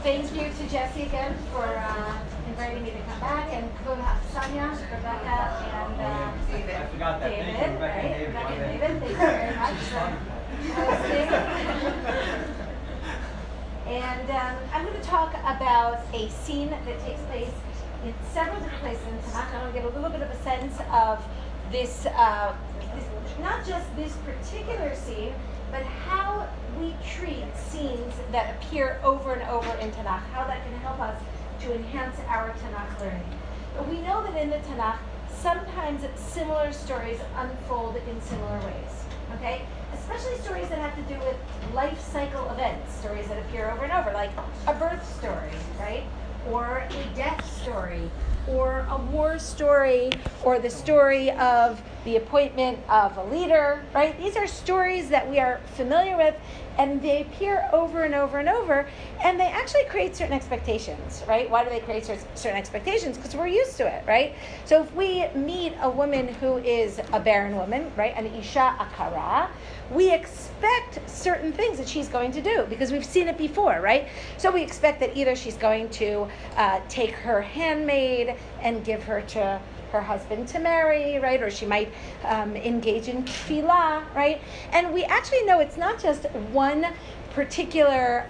thank you to Jesse again for inviting me to come back, and Sonia, Rebekah, and I forgot that. David. Thank you, Rebekah Right? and David. Rebekah and David, thank you very much for hosting. And I'm going to talk about a scene that takes place in several different places in Tanakh. I want to get a little bit of a sense of this, not just this particular scene, but how we treat scenes that appear over and over in Tanakh, how that can help us to enhance our Tanakh learning. But we know that in the Tanakh, sometimes similar stories unfold in similar ways, okay? Especially stories that have to do with life cycle events, stories that appear over and over, like a birth story, right? Or a death story, or a war story, or the story of the appointment of a leader, right? These are stories that we are familiar with, and they appear over and over and over, and they actually create certain expectations, right? Why do they create certain expectations? Because we're used to it, right? So if we meet a woman who is a barren woman, right, an isha akara, we expect certain things that she's going to do because we've seen it before, right? So we expect that either she's going to take her handmaid and give her to her husband to marry, right? Or she might engage in tefillah, right? And we actually know it's not just one particular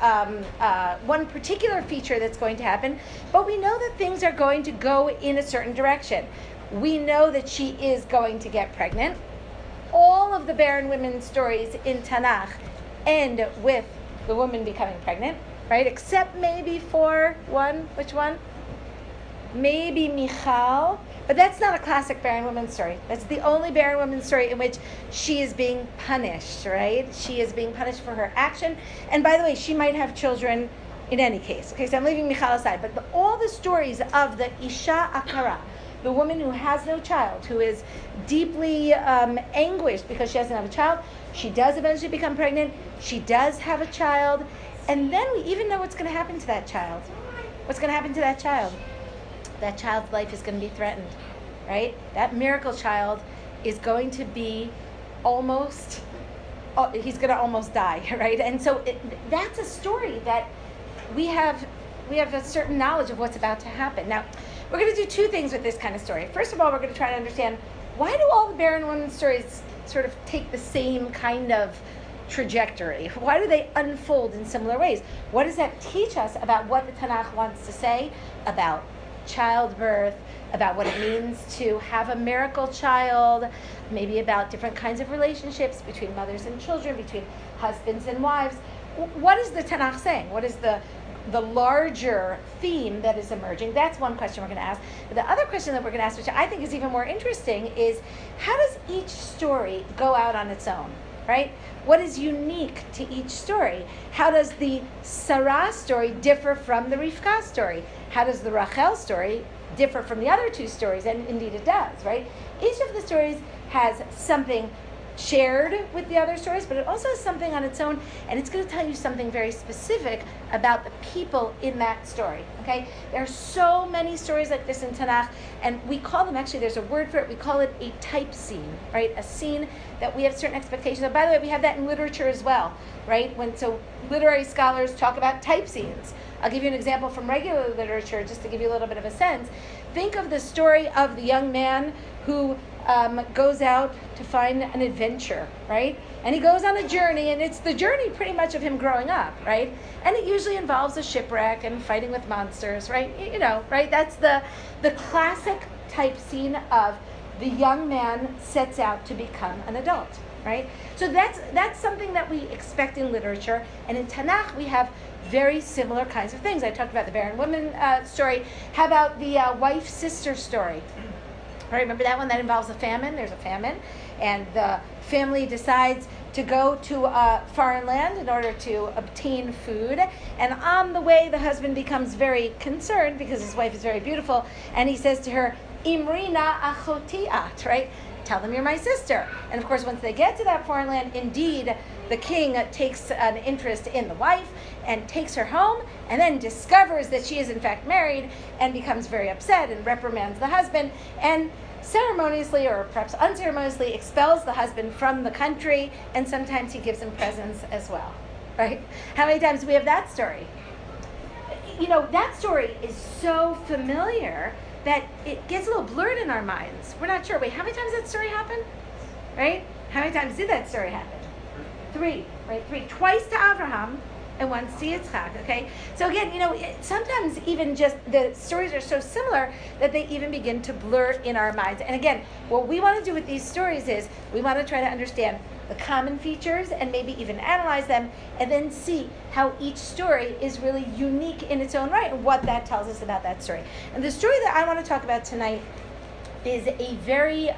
feature that's going to happen, but we know that things are going to go in a certain direction. We know that she is going to get pregnant. All of the barren women's stories in Tanakh end with the woman becoming pregnant, right? Except maybe for one. Which one? Maybe Michal. But that's not a classic barren woman story. That's the only barren woman story in which she is being punished, right? She is being punished for her action. And by the way, she might have children in any case. Okay, so I'm leaving Michal aside. But all the stories of the Isha Akara, the woman who has no child, who is deeply anguished because she doesn't have a child, she does eventually become pregnant, she does have a child, and then we even know what's going to happen to that child. What's going to happen to that child? That child's life is going to be threatened, right? That miracle child is going to be he's going to almost die, right? And so that's a story that we have a certain knowledge of what's about to happen. Now, we're going to do two things with this kind of story. First of all, we're going to try to understand, why do all the barren women stories sort of take the same kind of trajectory? Why do they unfold in similar ways? What does that teach us about what the Tanakh wants to say about childbirth, about what it means to have a miracle child, maybe about different kinds of relationships between mothers and children, between husbands and wives? What is the Tanakh saying? What is the larger theme that is emerging? That's one question we're going to ask. The other question that we're going to ask, which I think is even more interesting, is how does each story go out on its own, right? What is unique to each story? How does the Sarah story differ from the Rivka story? How does the Rachel story differ from the other two stories? And indeed it does, right? Each of the stories has something shared with the other stories, but it also has something on its own, and it's going to tell you something very specific about the people in that story, okay? There are so many stories like this in Tanakh, and we call them, actually there's a word for it, we call it a type scene, right? A scene that we have certain expectations of. By the way, we have that in literature as well, right? So literary scholars talk about type scenes. I'll give you an example from regular literature just to give you a little bit of a sense. Think of the story of the young man who goes out to find an adventure, right? And he goes on a journey, and it's the journey pretty much of him growing up, right? And it usually involves a shipwreck and fighting with monsters, right? You know, right? That's the classic type scene of the young man sets out to become an adult, right? So that's something that we expect in literature, and in Tanakh we have very similar kinds of things. I talked about the barren woman story. How about the wife-sister story? Right, remember that one that involves a famine? There's a famine, and the family decides to go to a foreign land in order to obtain food. And on the way, the husband becomes very concerned because his wife is very beautiful, and he says to her, "Imrina achotiat," right? Tell them you're my sister. And of course, once they get to that foreign land, indeed, the king takes an interest in the wife and takes her home, and then discovers that she is in fact married and becomes very upset and reprimands the husband, and ceremoniously or perhaps unceremoniously expels the husband from the country, and sometimes he gives him presents as well, right? How many times do we have that story? that story is so familiar that it gets a little blurred in our minds. We're not sure. Wait, how many times did that story happen? Right? How many times did that story happen? 3, right? 3. Twice to Abraham and once to Yitzchak, okay? So again, sometimes even just the stories are so similar that they even begin to blur in our minds. And again, what we want to do with these stories is we want to try to understand the common features and maybe even analyze them and then see how each story is really unique in its own right and what that tells us about that story. And the story that I want to talk about tonight is a very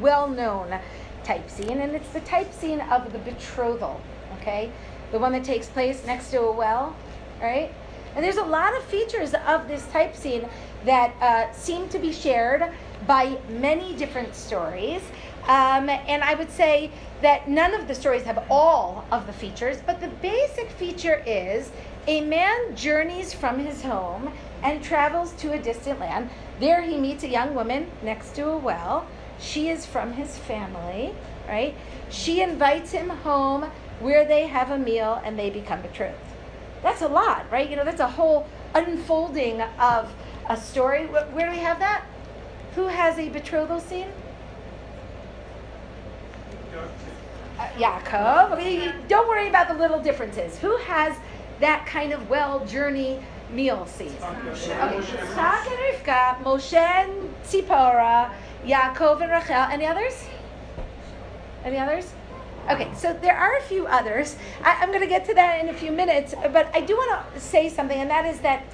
well-known type scene, and it's the type scene of the betrothal, okay? The one that takes place next to a well, right? And there's a lot of features of this type scene that seem to be shared by many different stories. And I would say that none of the stories have all of the features, but the basic feature is a man journeys from his home and travels to a distant land. There he meets a young woman next to a well. She is from his family, right? She invites him home where they have a meal and they become betrothed. That's a lot, right? That's a whole unfolding of a story. Where do we have that? Who has a betrothal scene? Yaakov. Okay, don't worry about the little differences. Who has that kind of journey meal scene? Okay, Yitzchak and Rivka, Moshe and Tzipora, Yaakov and Rachel. Any others? Any others? Okay, so there are a few others. I'm going to get to that in a few minutes, but I do want to say something, and that is that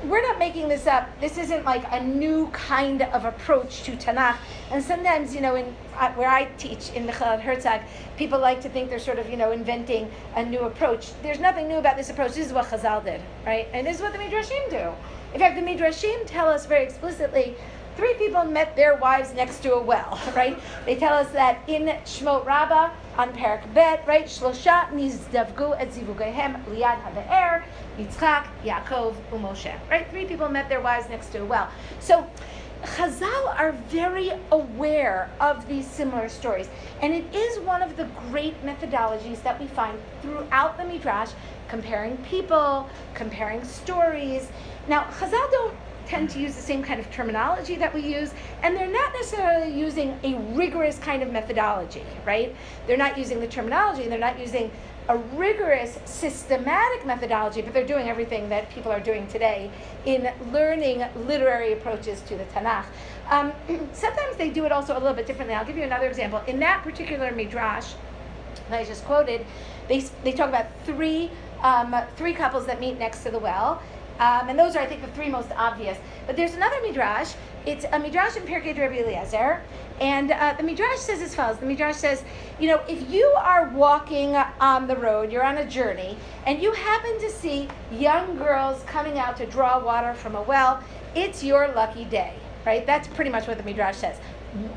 we're not making this up. This isn't like a new kind of approach to Tanakh. And sometimes, where I teach in Michal Herzog, people like to think they're sort of, inventing a new approach. There's nothing new about this approach. This is what Chazal did, right? And this is what the Midrashim do. In fact, the Midrashim tell us very explicitly 3 people met their wives next to a well, right? They tell us that in Shmot Rabbah, on Perak Bet, right? Shlosha nizdavgu et zivugehem liad habe'er, Yitzchak, Yaakov, uMoshe, right? 3 people met their wives next to a well. So Chazal are very aware of these similar stories. And it is one of the great methodologies that we find throughout the Midrash, comparing people, comparing stories. Now, Chazal don't tend to use the same kind of terminology that we use, and they're not necessarily using a rigorous kind of methodology, right? They're not using the terminology, they're not using a rigorous, systematic methodology, but they're doing everything that people are doing today in learning literary approaches to the Tanakh. Sometimes they do it also a little bit differently. I'll give you another example. In that particular midrash that I just quoted, they talk about three couples that meet next to the well. And those are, I think, the 3 most obvious. But there's another midrash. It's a midrash in Pirkei Rabbi Eliezer. And the midrash says as follows. The midrash says, if you are walking on the road, you're on a journey, and you happen to see young girls coming out to draw water from a well, it's your lucky day, right? That's pretty much what the midrash says.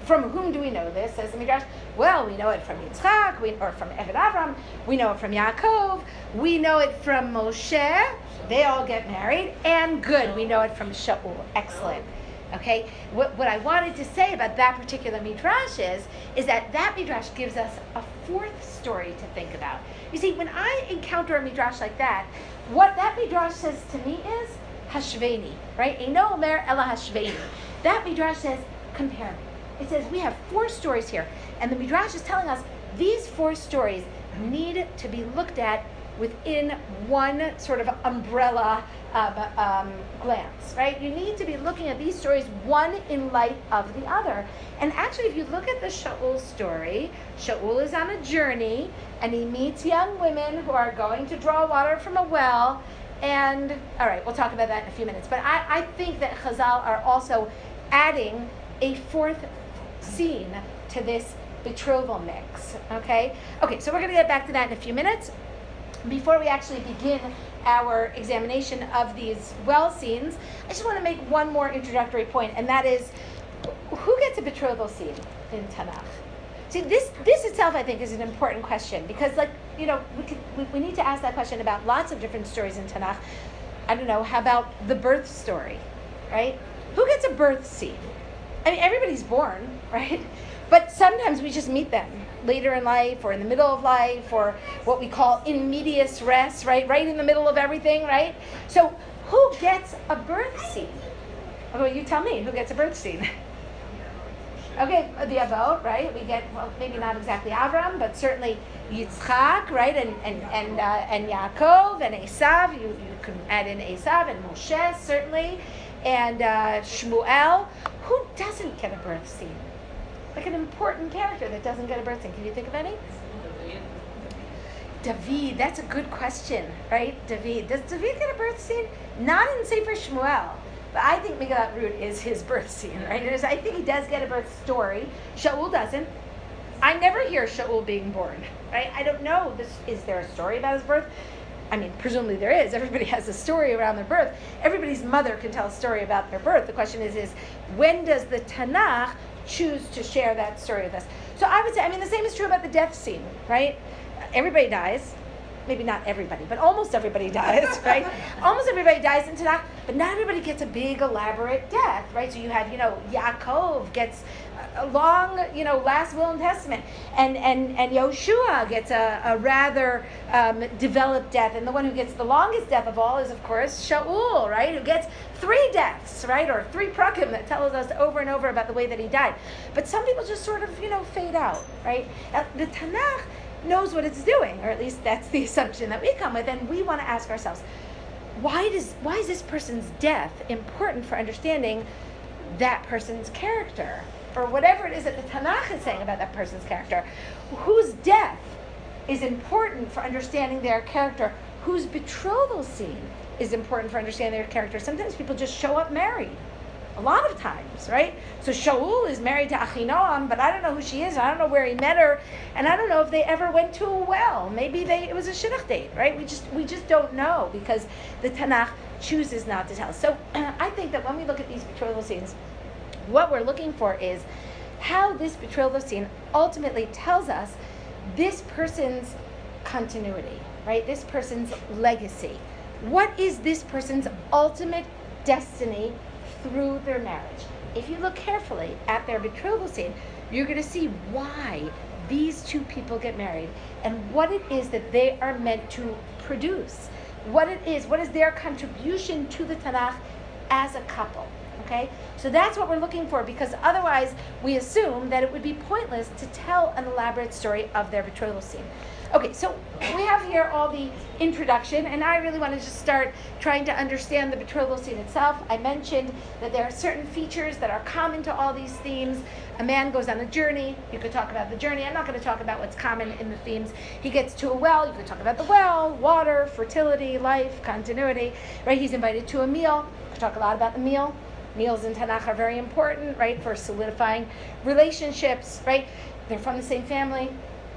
From whom do we know this, says the midrash? Well, we know it from Yitzchak, or from Eved Avram. We know it from Yaakov. We know it from Moshe. They all get married, and good, we know it from Shaul. Excellent. Okay, what I wanted to say about that particular midrash is that midrash gives us a 4th story to think about. You see, when I encounter a midrash like that, what that midrash says to me is hashveni, right? Eino omer ela hashveni. That midrash says compare me. It says we have 4 stories here, and the midrash is telling us these 4 stories need to be looked at within one sort of umbrella glance, right? You need to be looking at these stories one in light of the other. And actually, if you look at the Shaul story, Shaul is on a journey, and he meets young women who are going to draw water from a well. And, all right, we'll talk about that in a few minutes. But I think that Chazal are also adding a 4th scene to this betrothal mix, okay? Okay, so we're going to get back to that in a few minutes. Before we actually begin our examination of these well scenes, I just want to make one more introductory point, and that is, who gets a betrothal scene in Tanakh? See, this itself, I think, is an important question, because, we need to ask that question about lots of different stories in Tanakh. I don't know, how about the birth story, right? Who gets a birth scene? I mean, everybody's born, right? But sometimes we just meet them later in life or in the middle of life or what we call in medias res, right? Right in the middle of everything, right? So who Who gets a birth scene? Okay, well, you tell me, who gets a birth scene? Okay, the Avot, right? We get, well, maybe not exactly Avram, but certainly Yitzchak, right? And Yaakov and Esav. You can add in Esav and Moshe, certainly. And Shmuel. Who doesn't get a birth scene? Like an important character that doesn't get a birth scene. Can you think of any? David, that's a good question, right? David. Does David get a birth scene? Not in Sefer Shmuel. But I think Megillat Ruth is his birth scene, right? I think he does get a birth story. Shaul doesn't. I never hear Shaul being born, right? I don't know. Is there a story about his birth? I mean, presumably there is. Everybody has a story around their birth. Everybody's mother can tell a story about their birth. The question is when does the Tanakh choose to share that story with us? So I would say, the same is true about the death scene, right? Everybody dies. Maybe not everybody, but almost everybody dies, right? Almost everybody dies in Tanakh, but not everybody gets a big, elaborate death, right? So you have, Yaakov gets a long, last will and testament, and Yoshua gets a rather developed death, and the one who gets the longest death of all is, of course, Shaul, right? Who gets 3 deaths, right? Or 3 prakim that tells us over and over about the way that he died. But some people just sort of, fade out, right? Now, the Tanakh knows what it's doing, or at least that's the assumption that we come with, and we want to ask ourselves, why is this person's death important for understanding that person's character, or whatever it is that the Tanakh is saying about that person's character? Whose death is important for understanding their character? Whose betrothal scene is important for understanding their character? Sometimes people just show up married. A lot of times, right? So Shaul is married to Achinoam, but I don't know who she is. I don't know where he met her, and I don't know if they ever went to a well. Maybe it was a shidduch date, right? We just don't know because the Tanakh chooses not to tell us. So I think that when we look at these betrothal scenes, what we're looking for is how this betrothal scene ultimately tells us this person's continuity, right? This person's legacy. What is this person's ultimate destiny through their marriage? If you look carefully at their betrothal scene, you're going to see why these 2 people get married and what it is that they are meant to produce. What is their contribution to the Tanakh as a couple. Okay? So that's what we're looking for, because otherwise we assume that it would be pointless to tell an elaborate story of their betrothal scene. Okay, so we have here all the introduction, and I really want to just start trying to understand the betrothal scene itself. I mentioned that there are certain features that are common to all these themes. A man goes on a journey. You could talk about the journey. I'm not going to talk about what's common in the themes. He gets to a well. You could talk about the well, water, fertility, life, continuity, right? He's invited to a meal. You could talk a lot about the meal. Meals in Tanakh are very important, right, for solidifying relationships, right? They're from the same family.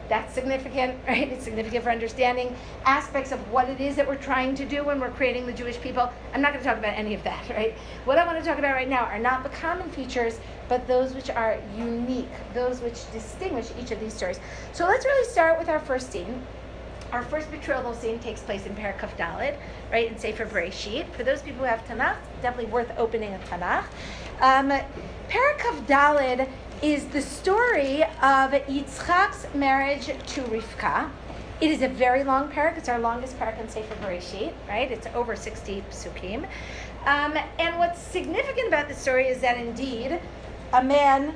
That's significant, right? It's significant for understanding aspects of what it is that we're trying to do when we're creating the Jewish people. I'm not going to talk about any of that, right? What I want to talk about right now are not the common features, but those which are unique, those which distinguish each of these stories. So let's really start with our first scene. Our first betrothal scene takes place in Perek Kaf Daled, right, in Sefer Bereshit. For those people who have Tanakh, definitely worth opening a Tanakh. Perek Kaf Daled is the story of Yitzchak's marriage to Rivka. It is a very long parak. It's our longest parak in Sefer Bereshit, right? It's over 60 psukim. And what's significant about this story is that indeed a man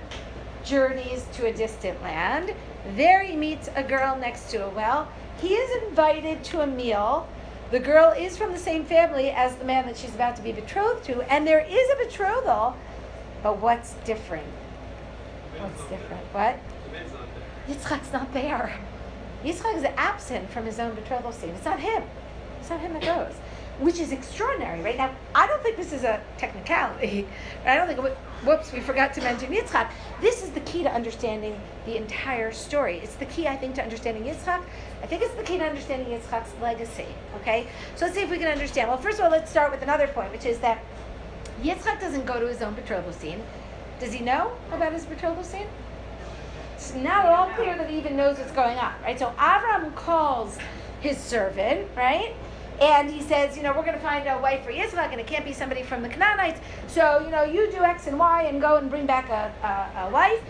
journeys to a distant land. There he meets a girl next to a well. He is invited to a meal. The girl is from the same family as the man that she's about to be betrothed to, and there is a betrothal. But what's different? What's different? What? Yitzchak's not there. Yitzchak is absent from his own betrothal scene. It's not him. It's not him that goes, which is extraordinary, right? Now, I don't think this is a technicality. I don't think, whoops, we forgot to mention Yitzchak. This is the key to understanding the entire story. It's the key, I think, to understanding Yitzchak. I think it's the key to understanding Yitzchak's legacy, okay? So let's see if we can understand. Well, first of all, let's start with another point, which is that Yitzchak doesn't go to his own betrothal scene. Does he know about his betrothal scene? It's not at all clear that he even knows what's going on, right? So Avram calls his servant, right? And he says, we're going to find a wife for Yitzchak, and it can't be somebody from the Canaanites. So, you do X and Y and go and bring back a wife.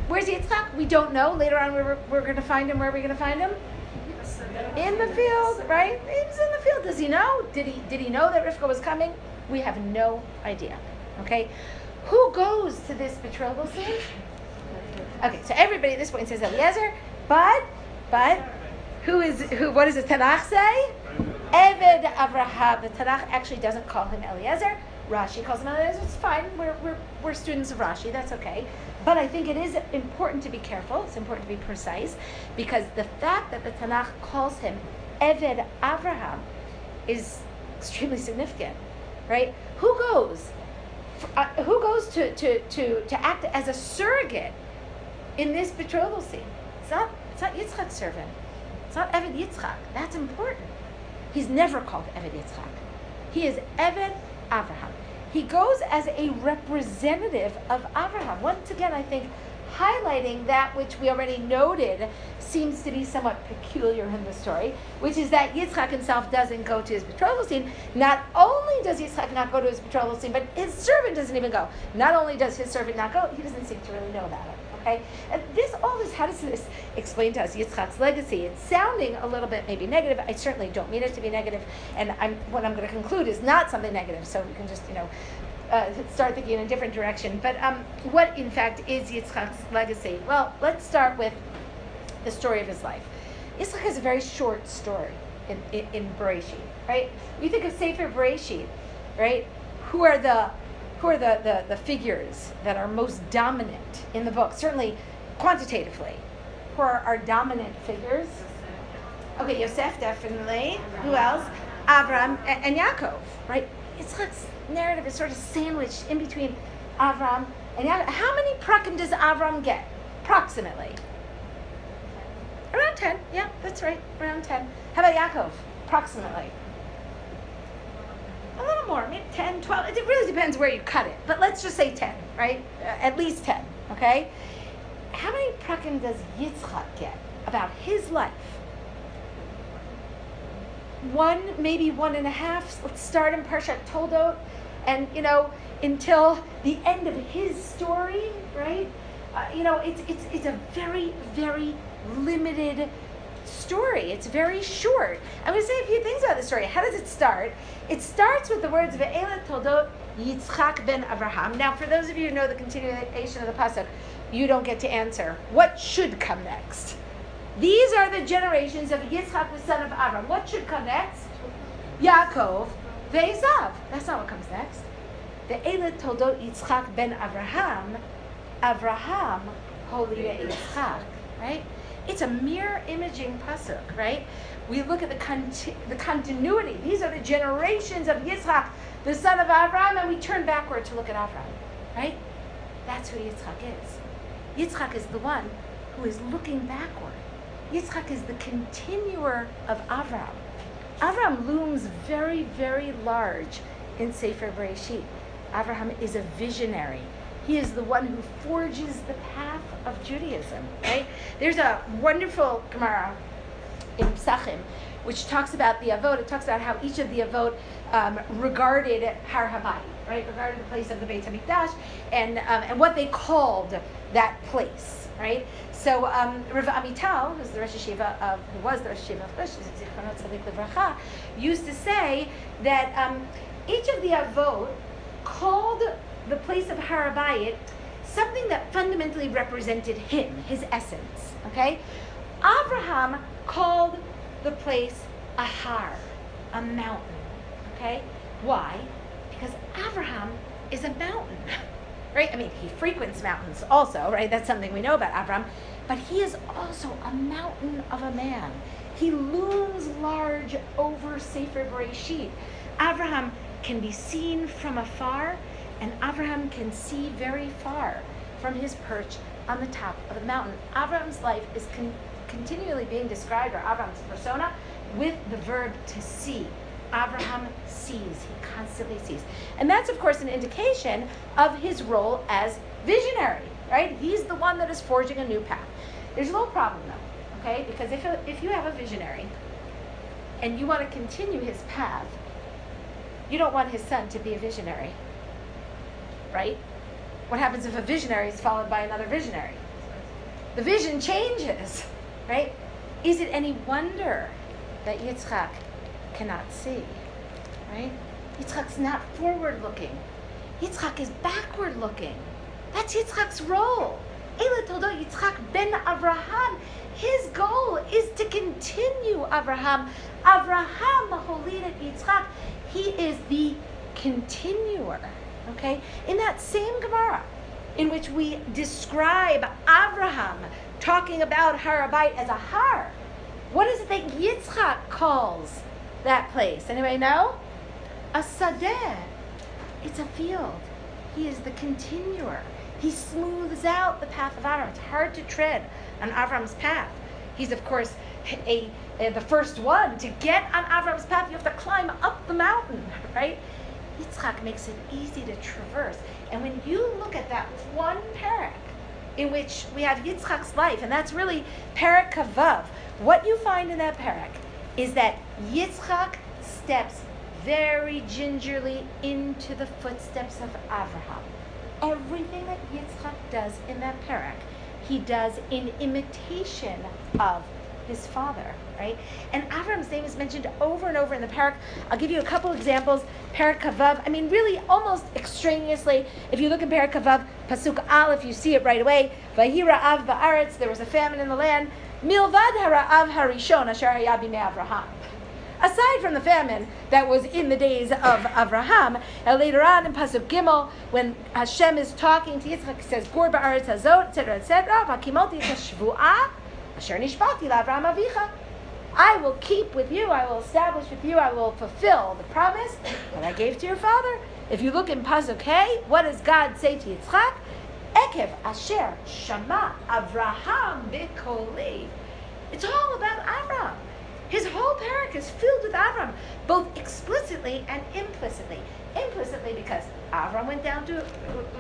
Where's Yitzchak? We don't know. Later on, we're going to find him. Where are we going to find him? In the field, right? He was in the field. Does he know? Did he know that Rivka was coming? We have no idea. Okay? Who goes to this betrothal scene? Okay, so everybody at this point says Eliezer, but who? What does the Tanakh say? Eved Avraham. The Tanakh actually doesn't call him Eliezer. Rashi calls him Eliezer. It's fine. We're students of Rashi. That's okay. But I think it is important to be careful. It's important to be precise, because the fact that the Tanakh calls him Eved Avraham is extremely significant, right? Who goes to act as a surrogate in this betrothal scene? It's not Yitzchak's servant. It's not Eved Yitzchak. That's important. He's never called Eved Yitzchak. He is Eved Avraham. He goes as a representative of Avraham. Once again, I think highlighting that which we already noted seems to be somewhat peculiar in the story, which is that Yitzchak himself doesn't go to his betrothal scene. Not only does Yitzchak not go to his betrothal scene, but his servant doesn't even go. Not only does his servant not go, he doesn't seem to really know about it. Okay, and how does this explain to us Yitzchak's legacy? It's sounding a little bit maybe negative. I certainly don't mean it to be negative, and what I'm going to conclude is not something negative. So we can just start thinking in a different direction. But what in fact is Yitzchak's legacy? Well, let's start with the story of his life. Yitzchak has a very short story in Bereshit, right? You think of Sefer Bereshit, right? Who are the figures that are most dominant in the book? Certainly quantitatively. Who are our dominant figures? Okay, Yosef, definitely. Who else? Avram and Yaakov, right? Yitzchak's narrative is sort of sandwiched in between Avram and Yaakov. How many prakim does Avram get? Approximately. Around 10. Yeah, that's right. Around 10. How about Yaakov? Approximately. A little more, maybe 10, 12. It really depends where you cut it. But let's just say 10, right? At least 10, okay? How many prakim does Yitzchak get about his life? 1, maybe 1.5. Let's start in Parshat Toldot. And, until the end of his story, right? It's a very, very limited story. It's very short. I'm going to say a few things about the story. How does it start? It starts with the words Ve'ela Toldot Yitzchak ben Avraham. Now, for those of you who know the continuation of the pasuk, you don't get to answer. What should come next? These are the generations of Yitzchak, the son of Avram. What should come next? Yaakov ve'Esav. That's not what comes next. Ve'ela Toldot Yitzchak ben Avraham. Avraham holida Yitzchak. Right? It's a mirror imaging pasuk, right? We look at the continuity. These are the generations of Yitzchak, the son of Avraham, and we turn backward to look at Avraham, right? That's who Yitzchak is. Yitzchak is the one who is looking backward. Yitzchak is the continuer of Avraham. Avraham looms very, very large in Sefer Bereshit. Avraham is a visionary. He is the one who forges the path of Judaism, right? There's a wonderful Gemara in Psachim which talks about the Avot. It talks about how each of the Avot regarded Har HaBayit, right? Regarded the place of the Beit HaMikdash and what they called that place, right? So Rav Amital, who was the Rosh Yeshiva of Zichronot Tzaddik Livracha, used to say that each of the Avot called the place of Har HaBayit something that fundamentally represented him, his essence. Okay, Avraham called the place a har, a mountain. Okay, why? Because Avraham is a mountain, right? I mean, he frequents mountains also, right? That's something we know about Avraham. But he is also a mountain of a man. He looms large over Sefer Bereshit. Avraham can be seen from afar, and Avraham can see very far from his perch on the top of the mountain. Avraham's life is continually being described, or Avraham's persona, with the verb to see. Avraham sees. He constantly sees. And that's, of course, an indication of his role as visionary, right? He's the one that is forging a new path. There's a little problem, though, okay? Because if you have a visionary and you want to continue his path, you don't want his son to be a visionary, right? What happens if a visionary is followed by another visionary? The vision changes, right? Is it any wonder that Yitzchak cannot see, right? Yitzchak's not forward-looking. Yitzchak is backward-looking. That's Yitzchak's role. Eila Toldot Yitzchak ben Avraham. His goal is to continue Avraham. Avraham Holidet Yitzchak. He is the continuer. Okay? In that same Gemara, in which we describe Avraham talking about Har Habayit as a har, what is it that Yitzchak calls that place? Anybody know? A sadeh. It's a field. He is the continuer. He smooths out the path of Avram. It's hard to tread on Avram's path. He's, of course, the first one. To get on Avram's path, you have to climb up the mountain, right? Yitzchak makes it easy to traverse. And when you look at that one parak in which we have Yitzchak's life, and that's really parak Kavav, what you find in that parak is that Yitzchak steps very gingerly into the footsteps of Avraham. Everything that Yitzchak does in that parak, he does in imitation of his father, right? And Avram's name is mentioned over and over in the parak. I'll give you a couple examples. Parak Kavav, I mean, really almost extraneously, if you look in Parak Kavav, Pasuk Aleph, you see it right away. Vayhi ra'av ba'aretz, there was a famine in the land. Milvad hara'av harishon asher haya bimei Avraham. Aside from the famine that was in the days of Avraham, and later on in Pasuk Gimel, when Hashem is talking to Yitzchak, he says, Gur ba'aretz hazot, etc., etc., v'akimoti et hashvu'ah, asher nishbati la'Avraham avicha. I will keep with you, I will establish with you, I will fulfill the promise that I gave to your father. If you look in Pasuk Hey, what does God say to Yitzchak? Ekev asher shama Avraham b'kolei. It's all about Avram. His whole parak is filled with Avram, both explicitly and implicitly. Implicitly because Avram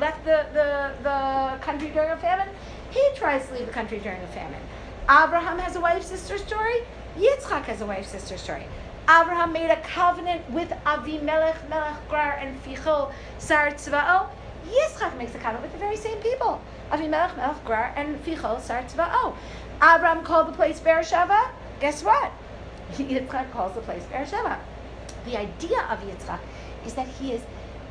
left the country during a famine. He tries to leave the country during a famine. Abraham has a wife-sister story. Yitzchak has a wife-sister story. Abraham made a covenant with Avimelech, Melech Grar, and Fichol, Sar Tzva'o. Yitzchak makes a covenant with the very same people. Avimelech, Melech Grar, and Fichol, Sar Tzva'o. Abraham called the place Beersheba. Guess what? Yitzchak calls the place Beersheba. The idea of Yitzchak is that he is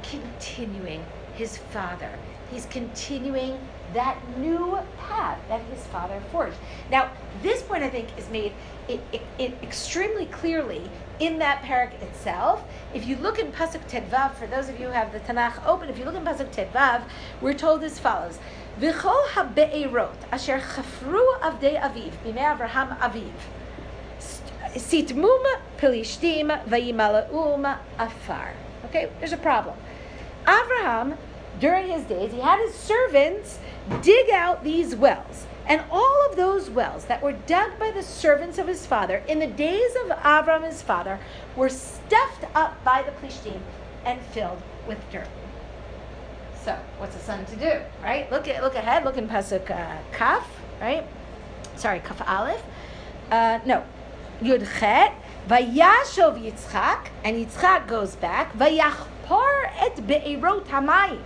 continuing his father. He's continuing that new path that his father forged. Now, this point, I think, is made it extremely clearly in that parak itself. If you look in Pasuk Tedvav, for those of you who have the Tanakh open, if you look in Pasuk Tedvav, we're told as follows: V'chol ha'be'erot asher chafru avdei aviv b'mei Avraham aviv sitmum pelishtim vayimalaum afar. Okay, there's a problem. Avraham, during his days, he had his servants dig out these wells. And all of those wells that were dug by the servants of his father in the days of Avram, his father, were stuffed up by the Plishtim and filled with dirt. So, what's a son to do, right? Look ahead. Look in Pasuk Kaf, right? Sorry, Kaf Aleph. Yud Chet. Vayashov Yitzchak, and Yitzchak goes back. Vayachpor et be'erot hamayim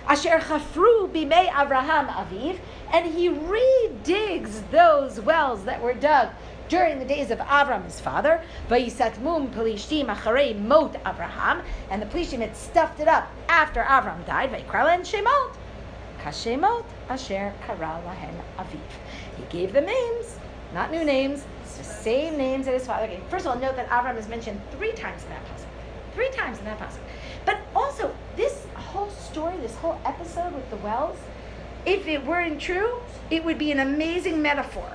asher chafru bimei Avraham aviv, and he redigs those wells that were dug during the days of Avram, his father. Vayisatmum pelishtim acharei mot Avraham, and the Plishtim had stuffed it up after Avram died. Vayikra len shemot kashemot asher kara lahen aviv. He gave them names, not new names. The same names that his father gave. First of all, note that Avram is mentioned 3 times in that pasuk. 3 times in that pasuk. But also, this whole story, this whole episode with the wells, if it weren't true, it would be an amazing metaphor.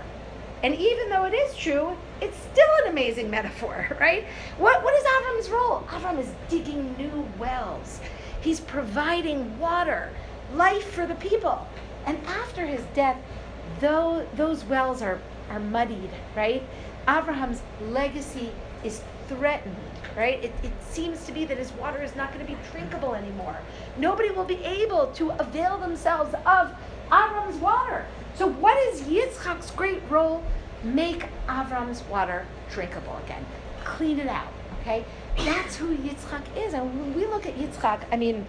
And even though it is true, it's still an amazing metaphor, right? What is Avram's role? Avram is digging new wells. He's providing water, life for the people. And after his death, though those wells are muddied, right? Abraham's legacy is threatened, right? It seems to be that his water is not going to be drinkable anymore. Nobody will be able to avail themselves of Avram's water. So what is Yitzchak's great role? Make Avram's water drinkable again. Clean it out, okay? That's who Yitzchak is. And when we look at Yitzchak, I mean,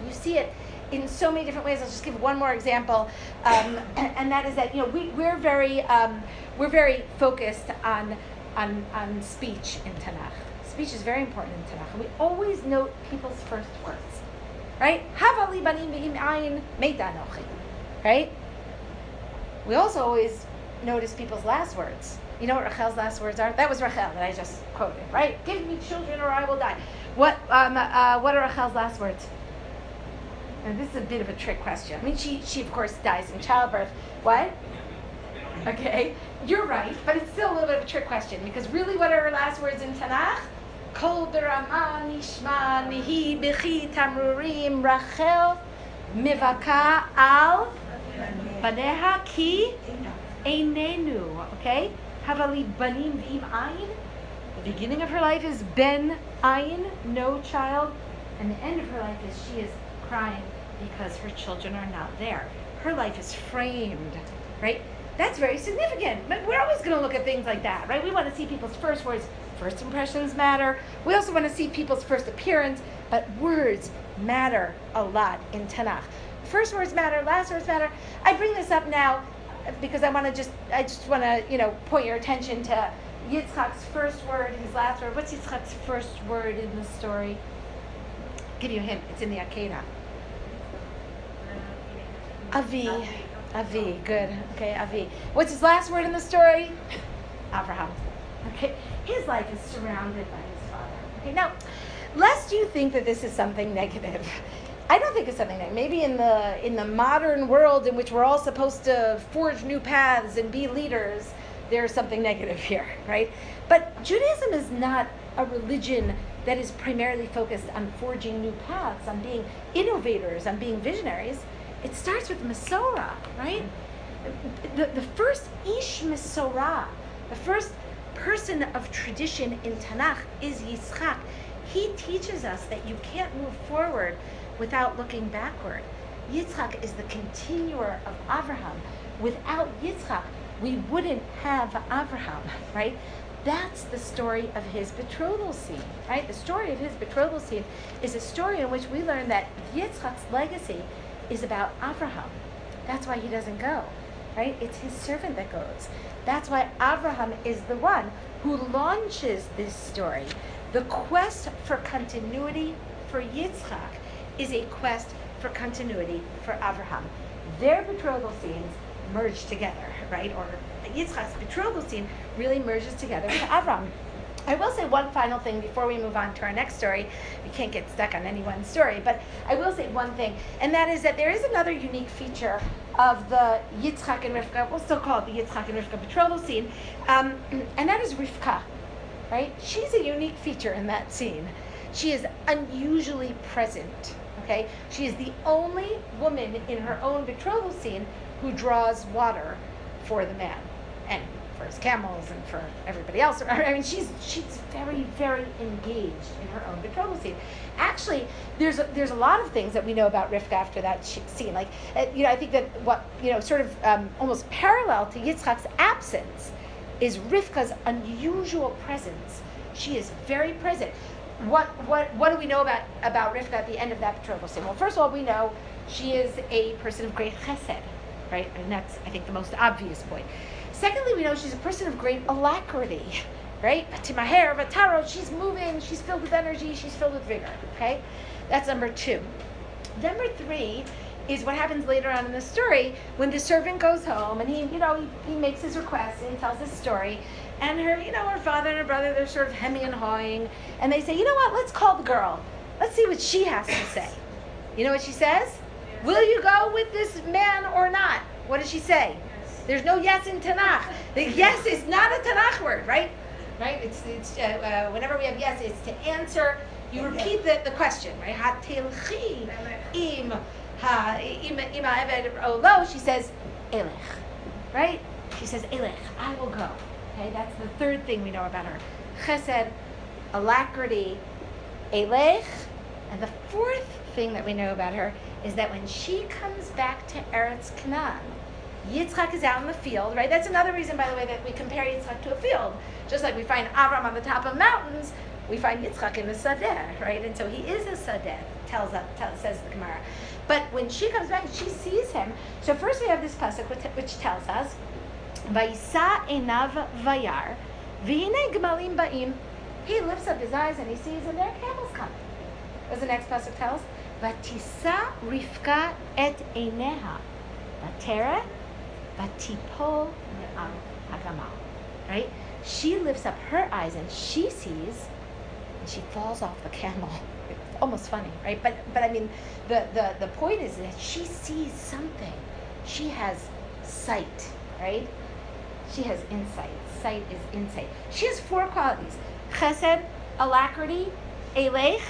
you see it in so many different ways. I'll just give one more example, and that is that we're very focused on on speech in Tanakh. Speech is very important in Tanakh. And we always note people's first words. Right? Havali banim v'im ayin meita anochi. Right? We also always notice people's last words. You know what Rachel's last words are? That was Rachel that I just quoted, right? Give me children or I will die. What are Rachel's last words? And this is a bit of a trick question. I mean, she of course dies in childbirth. What? Okay, you're right, but it's still a little bit of a trick question because really, what are her last words in Tanakh? Kol berama nishma nihi b'chi tamrurim Rachel mivaka al baneha ki einenu. Okay, havali banim v'im ayin. The beginning of her life is ben ayin, no child, and the end of her life is she is crying because her children are not there. Her life is framed, right? That's very significant. But we're always going to look at things like that, right? We want to see people's first words. First impressions matter. We also want to see people's first appearance, but words matter a lot in Tanakh. First words matter, last words matter. I bring this up now because I just want to, point your attention to Yitzchak's first word, his last word. What's Yitzchak's first word in the story? I'll give you a hint. It's in the Akedah. Avi, good. Okay, Avi. What's his last word in the story? Abraham. Okay, his life is surrounded by his father. Okay, now, lest you think that this is something negative, I don't think it's something negative. Maybe in the modern world in which we're all supposed to forge new paths and be leaders, there's something negative here, right? But Judaism is not a religion that is primarily focused on forging new paths, on being innovators, on being visionaries. It starts with Masorah, right? The first Ish Masorah, the first person of tradition in Tanakh is Yitzchak. He teaches us that you can't move forward without looking backward. Yitzchak is the continuer of Abraham. Without Yitzchak, we wouldn't have Abraham, right? That's the story of his betrothal scene, right? The story of his betrothal scene is a story in which we learn that Yitzchak's legacy is about Abraham. That's why he doesn't go, right? It's his servant that goes. That's why Abraham is the one who launches this story. The quest for continuity for Yitzchak is a quest for continuity for Abraham. Their betrothal scenes merge together, right? Or Yitzchak's betrothal scene really merges together with Abraham. I will say one final thing before we move on to our next story. We can't get stuck on any one story, but I will say one thing, and that is that there is another unique feature of the Yitzchak and Rivka, we'll still call it the Yitzchak and Rivka betrothal scene, and that is Rivka, right? She's a unique feature in that scene. She is unusually present, okay? She is the only woman in her own betrothal scene who draws water for the man, and for his camels and for everybody else. I mean, she's very, very engaged in her own betrothal scene. Actually, there's a lot of things that we know about Rivka after that scene. Like, I think that what, sort of almost parallel to Yitzchak's absence is Rivka's unusual presence. She is very present. What do we know about Rivka at the end of that betrothal scene? Well, first of all, we know she is a person of great chesed, right? And that's, I think, the most obvious point. Secondly, we know she's a person of great alacrity, right? Timaher, Vataro, she's moving, she's filled with energy, she's filled with vigor, okay? That's number 2. Number 3 is what happens later on in the story when the servant goes home and he makes his request and he tells his story. And her father and her brother, they're sort of hemming and hawing. And they say, you know what, let's call the girl. Let's see what she has to say. You know what she says? Yes. Will you go with this man or not? What does she say? Yes. There's no yes in Tanakh. The yes is not a Tanakh word, right? Right? It's whenever we have yes, it's to answer. You repeat the question, right? Hatilchi im ha'eved olo. She says, elech. Right? She says, elech, I will go. Okay, that's the third thing we know about her. Chesed, alacrity, elech. And the fourth thing that we know about her is that when she comes back to Eretz Canaan, Yitzchak is out in the field, right? That's another reason, by the way, that we compare Yitzchak to a field. Just like we find Avram on the top of mountains, we find Yitzchak in the Sadeh, right? And so he is a Sadeh, says the Gemara. But when she comes back, she sees him. So first we have this pasuk which tells us, Vayisa enav vayar, V'hinei gemalim ba'im. He lifts up his eyes and he sees, and there are camels coming. What does the next pasuk tell us? Vatisa Rivka et eineha, vatera, vatipol me'al hagamal. Right? She lifts up her eyes and she sees, and she falls off the camel. It's almost funny, right? But I mean, the point is that she sees something. She has sight, right? She has insight. Sight is insight. She has 4 qualities: chesed, alacrity, elech,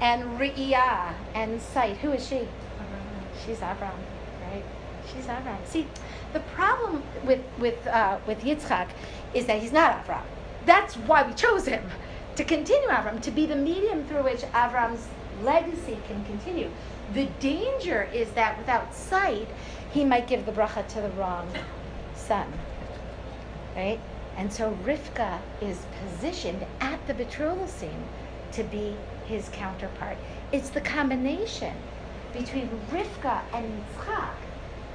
and re'iyah, and sight. Who is she? She's Avram, right? She's Avram. See, the problem with Yitzchak is that he's not Avram. That's why we chose him, to continue Avram, to be the medium through which Avram's legacy can continue. The danger is that without sight, he might give the bracha to the wrong son, right? And so Rivka is positioned at the betrothal scene to be his counterpart. It's the combination between Rivka and Yitzchak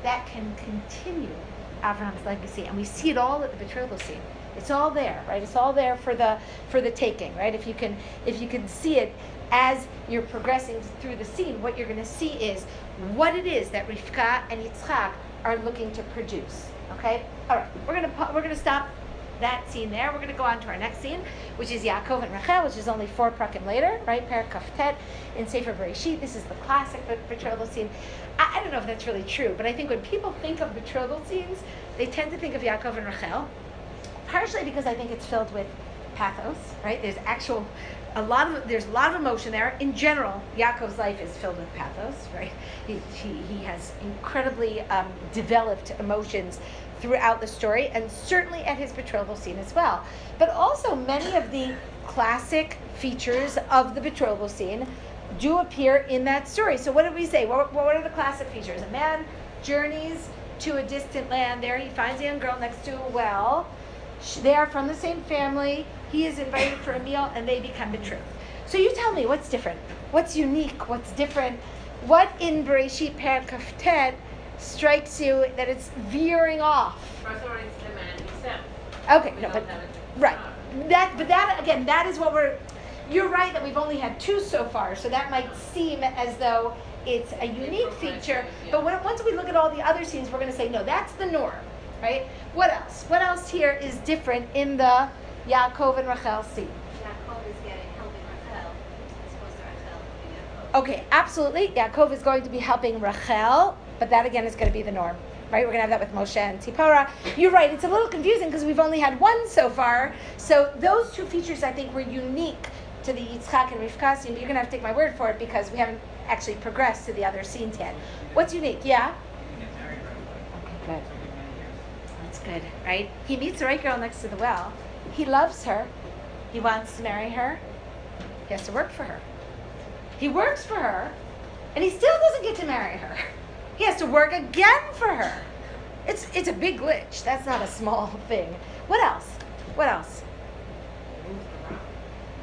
that can continue Avram's legacy, and we see it all at the betrothal scene. It's all there, right? It's all there for the taking, right? If you can see it as you're progressing through the scene, what you're going to see is what it is that Rivka and Yitzchak are looking to produce. Okay, all right. We're gonna stop that scene there. We're going to go on to our next scene, which is Yaakov and Rachel, which is only 4 prakim later, right? Perek Kaftet in Sefer Bereshit. This is the classic betrothal scene. I don't know if that's really true, but I think when people think of betrothal scenes, they tend to think of Yaakov and Rachel, partially because I think it's filled with pathos, right? There's a lot of emotion there. In general, Yaakov's life is filled with pathos, right? He has incredibly developed emotions throughout the story, and certainly at his betrothal scene as well. But also many of the classic features of the betrothal scene do appear in that story. So what did we say? What are the classic features? A man journeys to a distant land. There he finds a young girl next to a well. They are from the same family. He is invited for a meal, and they become betrothed. So you tell me, what's different? What's unique? What's different? What in Bereshit Perek Kaftet strikes you that it's veering off? First of all, it's the man himself. Okay, no, but right. That is what you're right that we've only had 2 so far, so that might seem as though it's a unique feature. Yeah. But once we look at all the other scenes, we're going to say, no, that's the norm, right? What else? What else here is different in the Yaakov and Rachel scene? Yaakov is helping Rachel, as opposed to Rachel helping Yaakov. Okay, absolutely. Yaakov is going to be helping Rachel, but that again is going to be the norm, right? We're going to have that with Moshe and Tzipora. You're right. It's a little confusing because we've only had 1 so far. So those 2 features I think were unique to the Yitzchak and Rivka scene, but you're going to have to take my word for it because we haven't actually progressed to the other scenes yet. What's unique? Yeah? Okay, good. That's good, right? He meets the right girl next to the well. He loves her. He wants to marry her. He has to work for her. He works for her, and he still doesn't get to marry her. He has to work again for her. It's a big glitch. That's not a small thing. What else? What else?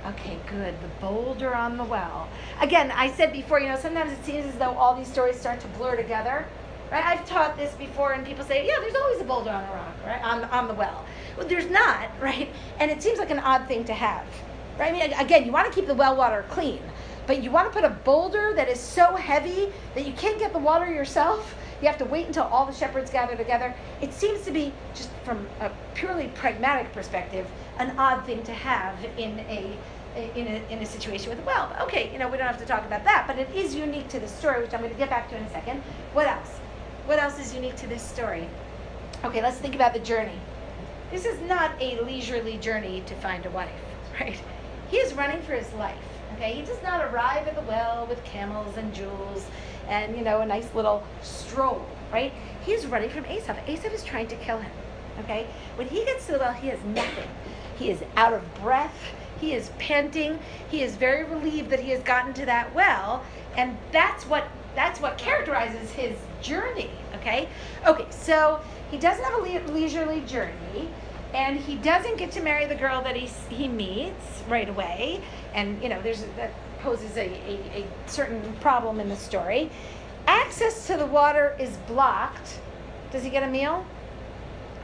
Okay, good. The boulder on the well. Again, I said before, sometimes it seems as though all these stories start to blur together. Right? I've taught this before, and people say, yeah, there's always a boulder on the rock, right? On the well. Well, there's not, right? And it seems like an odd thing to have, right? I mean, again, you want to keep the well water clean, but you want to put a boulder that is so heavy that you can't get the water yourself. You have to wait until all the shepherds gather together. It seems to be, just from a purely pragmatic perspective, an odd thing to have in a situation with a well. But okay, we don't have to talk about that, but it is unique to the story, which I'm going to get back to in a second. What else? What else is unique to this story? Okay, let's think about the journey. This is not a leisurely journey to find a wife, right? He is running for his life, okay? He does not arrive at the well with camels and jewels and, a nice little stroll, right? He is running from Esav. Esav is trying to kill him, okay? When he gets to the well, he has nothing. He is out of breath. He is panting. He is very relieved that he has gotten to that well, and that's what characterizes his journey, okay? Okay, so he doesn't have a leisurely journey, and he doesn't get to marry the girl that he meets right away, and, that poses a certain problem in the story. Access to the water is blocked. Does he get a meal?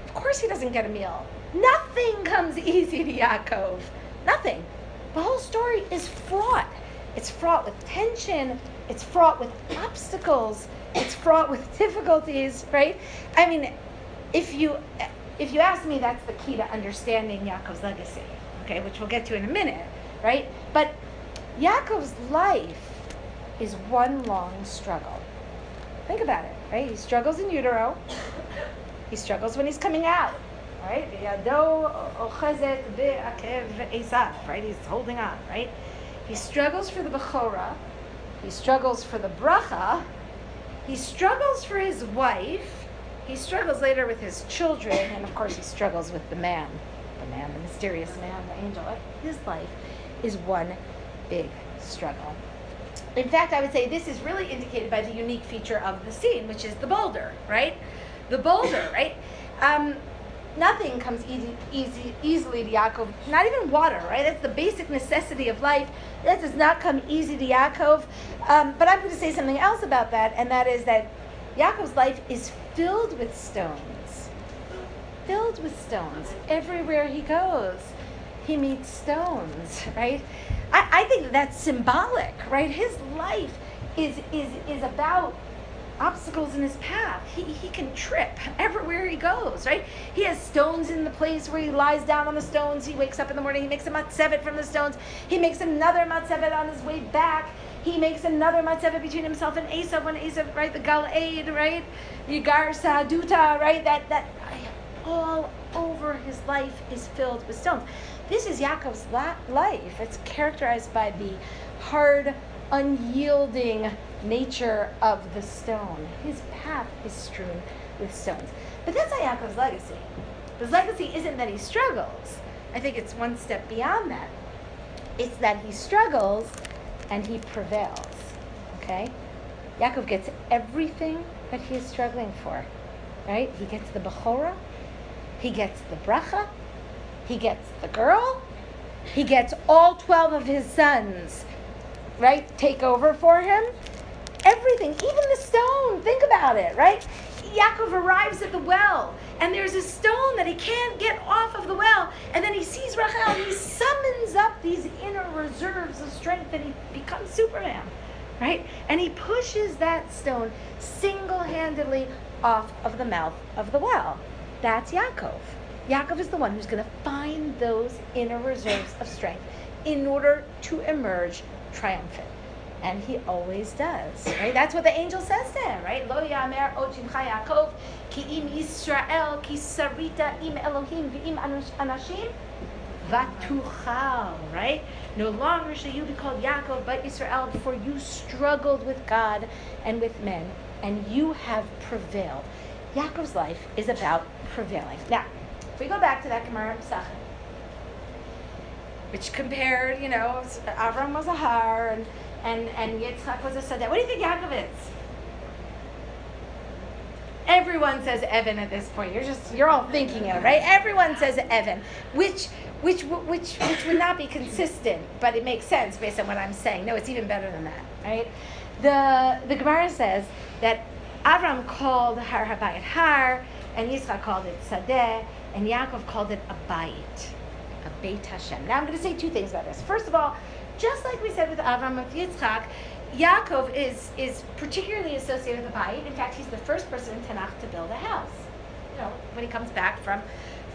Of Of course he doesn't get a meal. Nothing comes easy to Yaakov. Nothing. The whole story is fraught. It's fraught with tension. It's fraught with obstacles. It's fraught with difficulties, right? I mean, if you ask me, that's the key to understanding Yaakov's legacy, okay, which we'll get to in a minute, right? But Yaakov's life is one long struggle. Think about it, right? He struggles in utero. He struggles when he's coming out, right? Right? He's holding on, right? He struggles for the Bechorah. He struggles for the Bracha. He struggles for his wife. He struggles later with his children. And of course, he struggles with the man, the mysterious man, the angel. His life is one big struggle. In fact, I would say this is really indicated by the unique feature of the scene, which is the boulder, right? The boulder, right? Nothing comes easily to Yaakov, not even water, right? That's the basic necessity of life. That does not come easy to Yaakov. But I'm going to say something else about that, and that is that Yaakov's life is filled with stones. Filled with stones. Everywhere he goes, he meets stones, right? I think that's symbolic, right? His life is about obstacles in his path. He can trip everywhere he goes, right? He has stones in the place where he lies down on the stones. He wakes up in the morning, he makes a matzevet from the stones. He makes another matzevet on his way back. He makes another matzevet between himself and Esav, when Esav, right, the Galaid, right? Yigar Saduta, right? That all over his life is filled with stones. This is Yaakov's life. It's characterized by the hard, unyielding nature of the stone. His path is strewn with stones. But that's not Yaakov's legacy. His legacy isn't that he struggles. I think it's one step beyond that. It's that he struggles and he prevails. Okay? Yaakov gets everything that he is struggling for. Right? He gets the Bechorah. He gets the Bracha. He gets the girl. He gets all 12 of his sons, right, take over for him. Everything, even the stone, think about it, right? Yaakov arrives at the well, and there's a stone that he can't get off of the well, and then he sees Rachel, and he summons up these inner reserves of strength, and he becomes Superman, right? And he pushes that stone single-handedly off of the mouth of the well. That's Yaakov. Yaakov is the one who's going to find those inner reserves of strength in order to emerge triumphant. And he always does, right? That's what the angel says to him, right? Lo yamer od shimcha Yaakov, ki im Yisrael, ki sarita im Elohim, v'im anashim, vatuchal, right? No longer shall you be called Yaakov, but Israel, for you struggled with God and with men, and you have prevailed. Yaakov's life is about prevailing. Now, if we go back to that Gemara Pesachim, which compared, Avram was a har and Yitzchak was a sadeh. What do you think Yaakov is? Everyone says Evan at this point. You're all thinking it, right? Everyone says Evan, which would not be consistent, but it makes sense based on what I'm saying. No, it's even better than that, right? The Gemara says that Avram called Har Habayit Har, and Yitzchak called it Sadeh, and Yaakov called it a Bayit, a Beit Hashem. Now I'm going to say two things about this. First of all, just like we said with Avram and Yitzchak, Yaakov is particularly associated with the Bayit. In fact, he's the first person in Tanakh to build a house. When he comes back from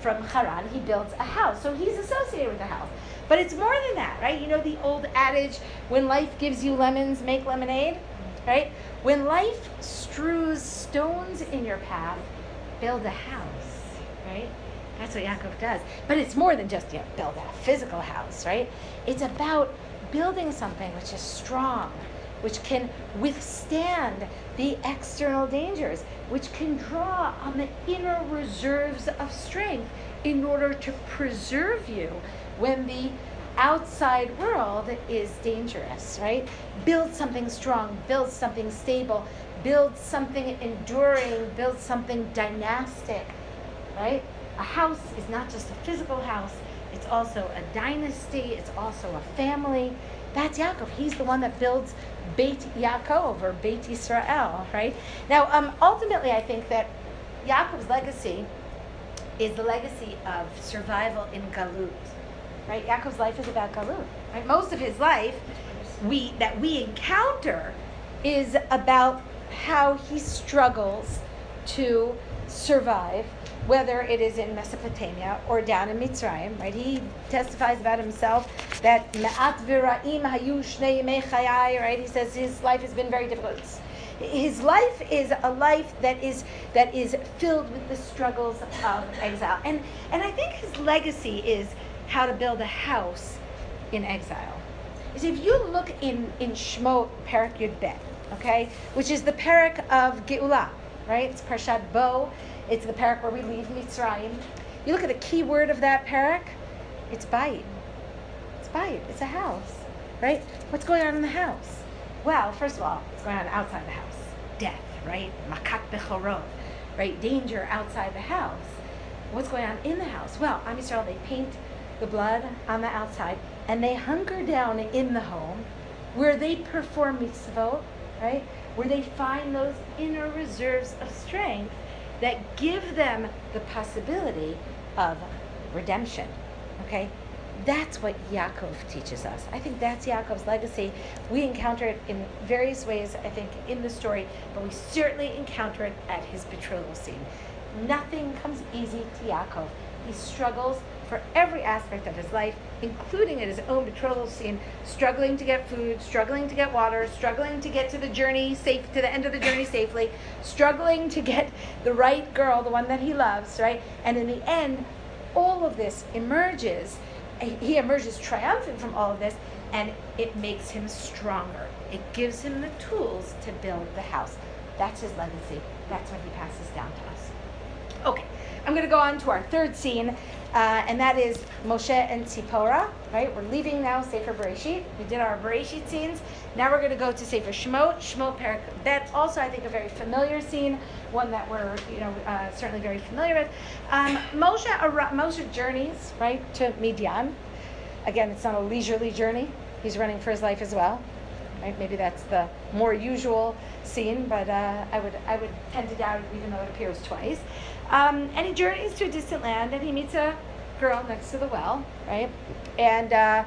Haran, he builds a house. So he's associated with the house. But it's more than that, right? You know the old adage, when life gives you lemons, make lemonade, right? When life strews stones in your path, build a house, right? That's what Yaakov does. But it's more than just build a physical house, right? It's about building something which is strong, which can withstand the external dangers, which can draw on the inner reserves of strength in order to preserve you when the outside world is dangerous, right? Build something strong, build something stable, build something enduring, build something dynastic, right? A house is not just a physical house, it's also a dynasty, it's also a family. That's Yaakov. He's the one that builds Beit Yaakov, or Beit Yisrael, right? Now, ultimately, I think that Yaakov's legacy is the legacy of survival in Galut. Right? Yaakov's life is about Galut. Right? Most of his life we encounter is about how he struggles to survive, whether it is in Mesopotamia or down in Mitzrayim. Right? He testifies about himself that Me'at v'ra'im hayu shnei yemei chayai. Right? He says his life has been very difficult. His life is a life that is filled with the struggles of exile, and I think his legacy is how to build a house in exile. You see, if you look in Shmot Perek Yud Bet, okay, which is the Perek of Geulah, right? It's Parshat Bo. It's the Perek where we leave Mitzrayim. You look at the key word of that Perek, it's bayit. It's bayit. It's a house, right? What's going on in the house? Well, first of all, what's going on outside the house? Death, right? Makat bechorot, right? Danger outside the house. What's going on in the house? Well, Am Yisrael, they paint the blood on the outside, and they hunker down in the home, where they perform mitzvot, right? Where they find those inner reserves of strength that give them the possibility of redemption, okay? That's what Yaakov teaches us. I think that's Yaakov's legacy. We encounter it in various ways, I think, in the story, but we certainly encounter it at his betrothal scene. Nothing comes easy to Yaakov. He struggles for every aspect of his life, including at his own betrothal scene, struggling to get food, struggling to get water, struggling to get to the end of the journey safely, struggling to get the right girl, the one that he loves, right? And in the end, all of this emerges. He emerges triumphant from all of this, and it makes him stronger. It gives him the tools to build the house. That's his legacy. That's what he passes down to us. Okay, I'm going to go on to our third scene, and that is Moshe and Tzipporah. Right, we're leaving now Sefer Bereshit. We did our Bereshit scenes. Now we're going to go to Sefer Shemot. Shemot Perek Bet. Also, I think a very familiar scene, one that we're certainly very familiar with. Moshe journeys right to Midian. Again, it's not a leisurely journey. He's running for his life as well. Right? Maybe that's the more usual scene, but I would tend to doubt it, even though it appears twice. And he journeys to a distant land, and he meets a girl next to the well, right? And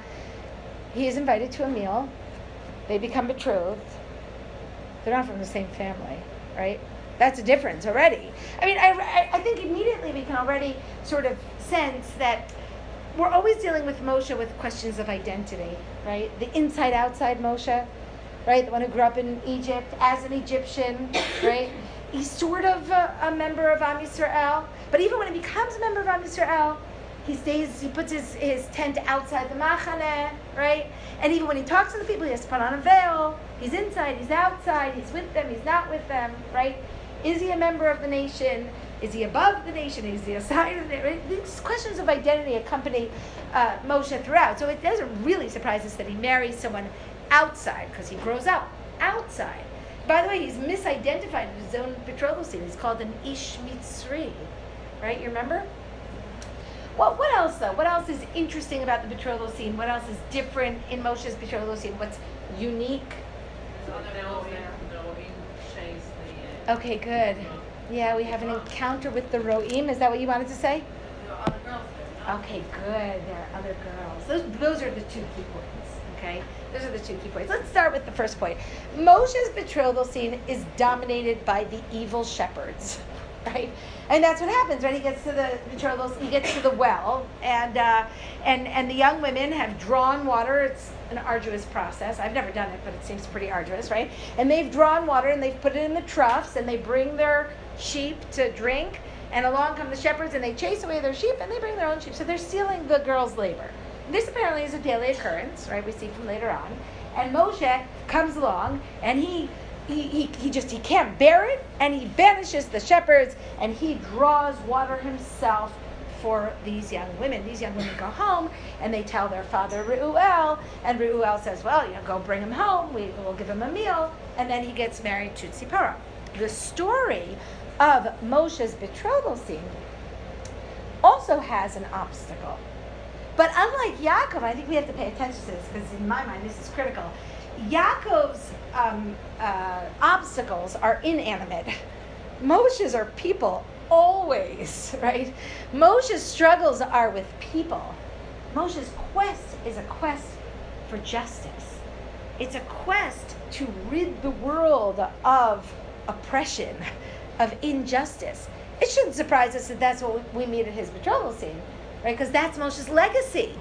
he is invited to a meal. They become betrothed. They're not from the same family, right? That's a difference already. I mean, I think immediately we can already sort of sense that we're always dealing with Moshe with questions of identity, right? The inside-outside Moshe, right? The one who grew up in Egypt as an Egyptian, right? He's sort of a member of Am Yisrael, but even when he becomes a member of Am Yisrael, he puts his tent outside the Machaneh, right? And even when he talks to the people, he has to put on a veil. He's inside, he's outside, he's with them, he's not with them, right? Is he a member of the nation? Is he above the nation? Is he aside of it? Right? These questions of identity accompany Moshe throughout. So it doesn't really surprise us that he marries someone outside, because he grows up outside. By the way, he's misidentified in his own betrothal scene. He's called an Ish Mitzri, right? You remember? Well, what else, though? What else is interesting about the betrothal scene? What else is different in Moshe's betrothal scene? What's unique? Okay, good. Yeah, we have an encounter with the Ro'im. Is that what you wanted to say? There are other girls there. Okay, good. There are other girls. Those are the two key points, okay? Those are the two key points. Let's start with the first point. Moshe's betrothal scene is dominated by the evil shepherds, right? And that's what happens, right? He gets to the betrothal, he gets to the well, and the young women have drawn water. It's an arduous process. I've never done it, but it seems pretty arduous, right? And they've drawn water, and they've put it in the troughs, and they bring their sheep to drink, and along come the shepherds, and they chase away their sheep, and they bring their own sheep. So they're stealing the girls' labor. This apparently is a daily occurrence, right? We see from later on. And Moshe comes along, and he can't bear it, and he banishes the shepherds, and he draws water himself for these young women. These young women go home, and they tell their father Reuel, and Reuel says, well, go bring him home, we'll give him a meal, and then he gets married to Tzipporah. The story of Moshe's betrothal scene also has an obstacle. But unlike Yaakov, I think we have to pay attention to this, because in my mind this is critical. Yaakov's obstacles are inanimate. Moshe's are people always, right? Moshe's struggles are with people. Moshe's quest is a quest for justice. It's a quest to rid the world of oppression, of injustice. It shouldn't surprise us that that's what we meet at his betrothal scene, right? Because that's Moshe's legacy.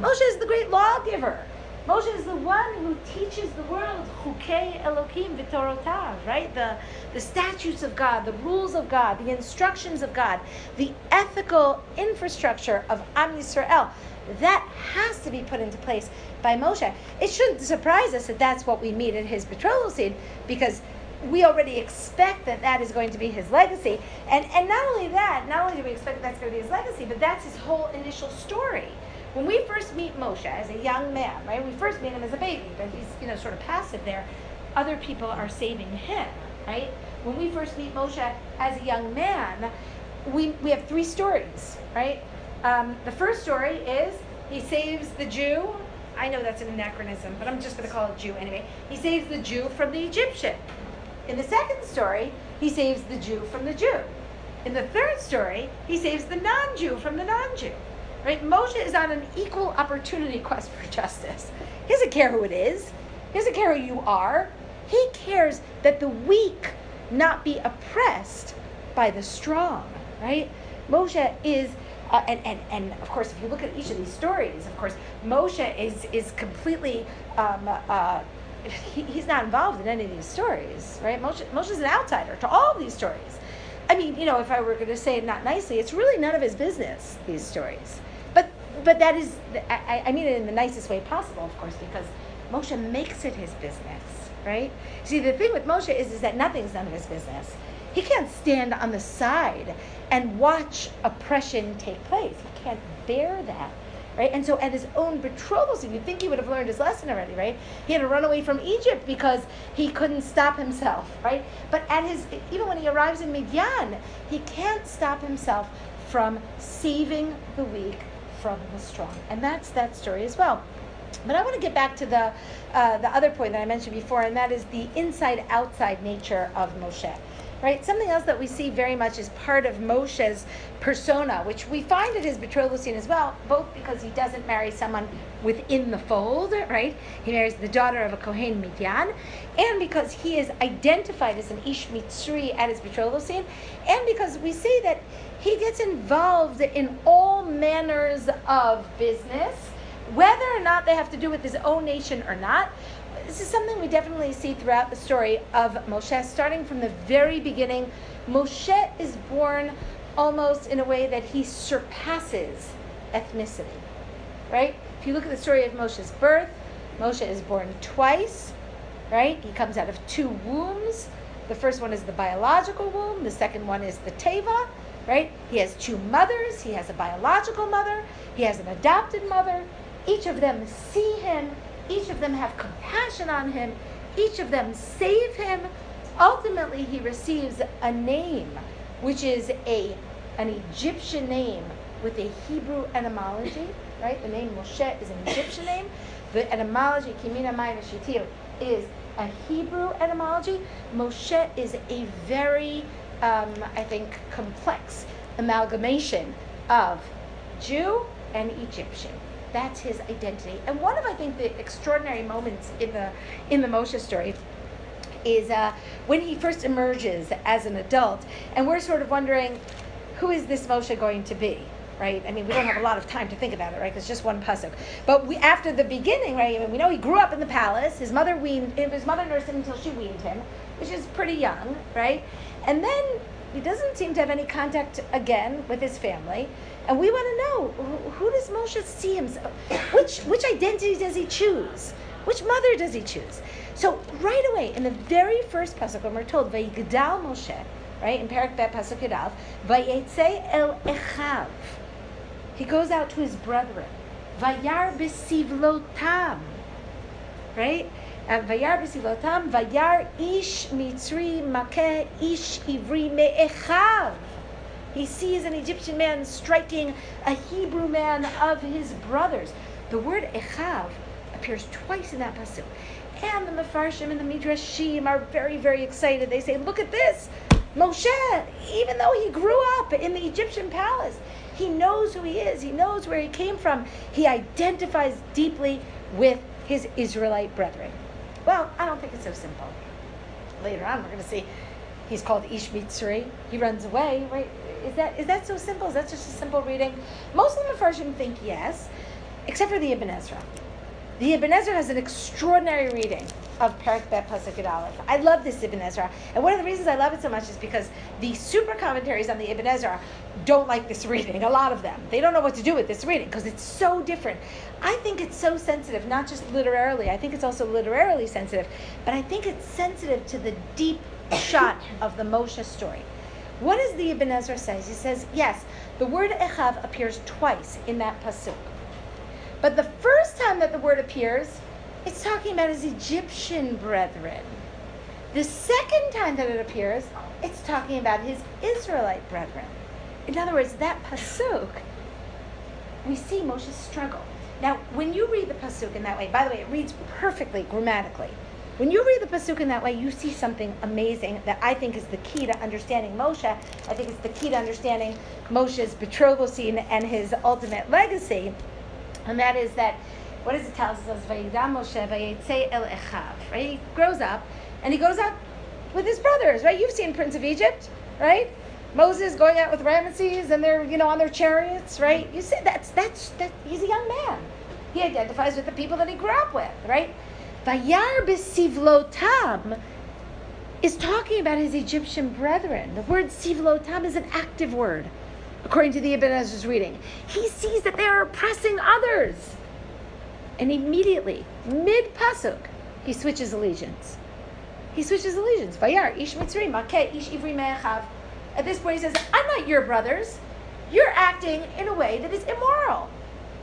Moshe is the great lawgiver. Moshe is the one who teaches the world Chukei Elokim v'Torotav, right? The statutes of God, the rules of God, the instructions of God, the ethical infrastructure of Am Yisrael. That has to be put into place by Moshe. It shouldn't surprise us that that's what we meet at his betrothal scene, because we already expect that that is going to be his legacy. And not only that, not only do we expect that that's going to be his legacy, but that's his whole initial story. When we first meet Moshe as a young man, right? We first meet him as a baby, but he's sort of passive there. Other people are saving him, right? When we first meet Moshe as a young man, we have three stories, right? The first story is he saves the Jew. I know that's an anachronism, but I'm just going to call it Jew anyway. He saves the Jew from the Egyptian. In the second story, he saves the Jew from the Jew. In the third story, he saves the non-Jew from the non-Jew. Right? Moshe is on an equal opportunity quest for justice. He doesn't care who it is. He doesn't care who you are. He cares that the weak not be oppressed by the strong. Right? Moshe is, and of course, if you look at each of these stories, of course, Moshe is completely, he's not involved in any of these stories. Right? Moshe's an outsider to all of these stories. I mean, if I were going to say it not nicely, it's really none of his business, these stories. But that is, I mean it in the nicest way possible, of course, because Moshe makes it his business, right? See, the thing with Moshe is that nothing's none of his business. He can't stand on the side and watch oppression take place. He can't bear that, right? And so at his own betrothal scene, you'd think he would have learned his lesson already, right? He had to run away from Egypt because he couldn't stop himself, right? But even when he arrives in Midian, he can't stop himself from saving the weak from the strong. And that's that story as well. But I want to get back to the other point that I mentioned before, and that is the inside-outside nature of Moshe. Right? Something else that we see very much is part of Moshe's persona, which we find at his betrothal scene as well, both because he doesn't marry someone within the fold, right? He marries the daughter of a Kohen Midian, and because he is identified as an Ish Mitzri at his betrothal scene, and because we see that he gets involved in all manners of business, whether or not they have to do with his own nation or not. This is something we definitely see throughout the story of Moshe, starting from the very beginning. Moshe is born almost in a way that he surpasses ethnicity, right? If you look at the story of Moshe's birth, Moshe is born twice, right? He comes out of two wombs. The first one is the biological womb. The second one is the teva, right? He has two mothers. He has a biological mother. He has an adopted mother. Each of them see him. Each of them have compassion on him. Each of them save him. Ultimately, he receives a name, which is an Egyptian name with a Hebrew etymology, right? The name Moshe is an Egyptian name. The etymology, Kimina Mai Veshitiu, is a Hebrew etymology. Moshe is a very, I think, complex amalgamation of Jew and Egyptian. That's his identity. And one of, I think, the extraordinary moments in the Moshe story is when he first emerges as an adult, and we're sort of wondering, who is this Moshe going to be, right? I mean, we don't have a lot of time to think about it, right? Because just one pasuk. But after the beginning, right? I mean, we know he grew up in the palace. His mother nursed him until she weaned him, which is pretty young, right? And then he doesn't seem to have any contact again with his family. And we want to know, who does Moshe see himself? Which identity does he choose? Which mother does he choose? So right away, in the very first pasuk, when we're told, Vayigdal Moshe, right, in Parak Bet pasuk Yadav, Vayetze el Echav. He goes out to his brethren. Vayar b'sivlotam, right? Vayar b'sivlotam, Vayar ish mitzri makeh ish ivri me'echav. He sees an Egyptian man striking a Hebrew man of his brothers. The word echav appears twice in that pasuk. And the Mefarshim and the Midrashim are very, very excited. They say, look at this. Moshe, even though he grew up in the Egyptian palace, he knows who he is. He knows where he came from. He identifies deeply with his Israelite brethren. Well, I don't think it's so simple. Later on, we're going to see he's called Ish Mitzri. He runs away, right? Is that so simple? Is that just a simple reading? Most of the Mepharshim think yes, except for the Ibn Ezra. The Ibn Ezra has an extraordinary reading of Perek Bet Pasuk Yud Aleph. I love this Ibn Ezra, and one of the reasons I love it so much is because the super commentaries on the Ibn Ezra don't like this reading. A lot of them, they don't know what to do with this reading because it's so different. I think it's so sensitive, not just literarily. I think it's also literarily sensitive, but I think it's sensitive to the deep shot of the Moshe story. What does the Ibn Ezra say? He says, yes, the word Echav appears twice in that pasuk. But the first time that the word appears, it's talking about his Egyptian brethren. The second time that it appears, it's talking about his Israelite brethren. In other words, that pasuk, we see Moshe's struggle. Now, when you read the pasuk in that way, by the way, it reads perfectly grammatically. When you read the pasuk in that way, you see something amazing that I think is the key to understanding Moshe. I think it's the key to understanding Moshe's betrothal scene and his ultimate legacy. And that is that, what does it tell us? It says, Vayidam Moshe vayetze el Echav, right? He grows up, and he goes out with his brothers, right? You've seen Prince of Egypt, right? Moses going out with Ramesses, and they're, on their chariots, right? You see, that's he's a young man. He identifies with the people that he grew up with, right? Vayar b'sivlotam is talking about his Egyptian brethren. The word sivlotam is an active word, according to the Ibn Ezra's reading. He sees that they are oppressing others. And immediately, mid-pasuk, he switches allegiance. Vayar, ish mitzri, makeh, ish ivri me'echav. At this point, he says, I'm not your brothers. You're acting in a way that is immoral.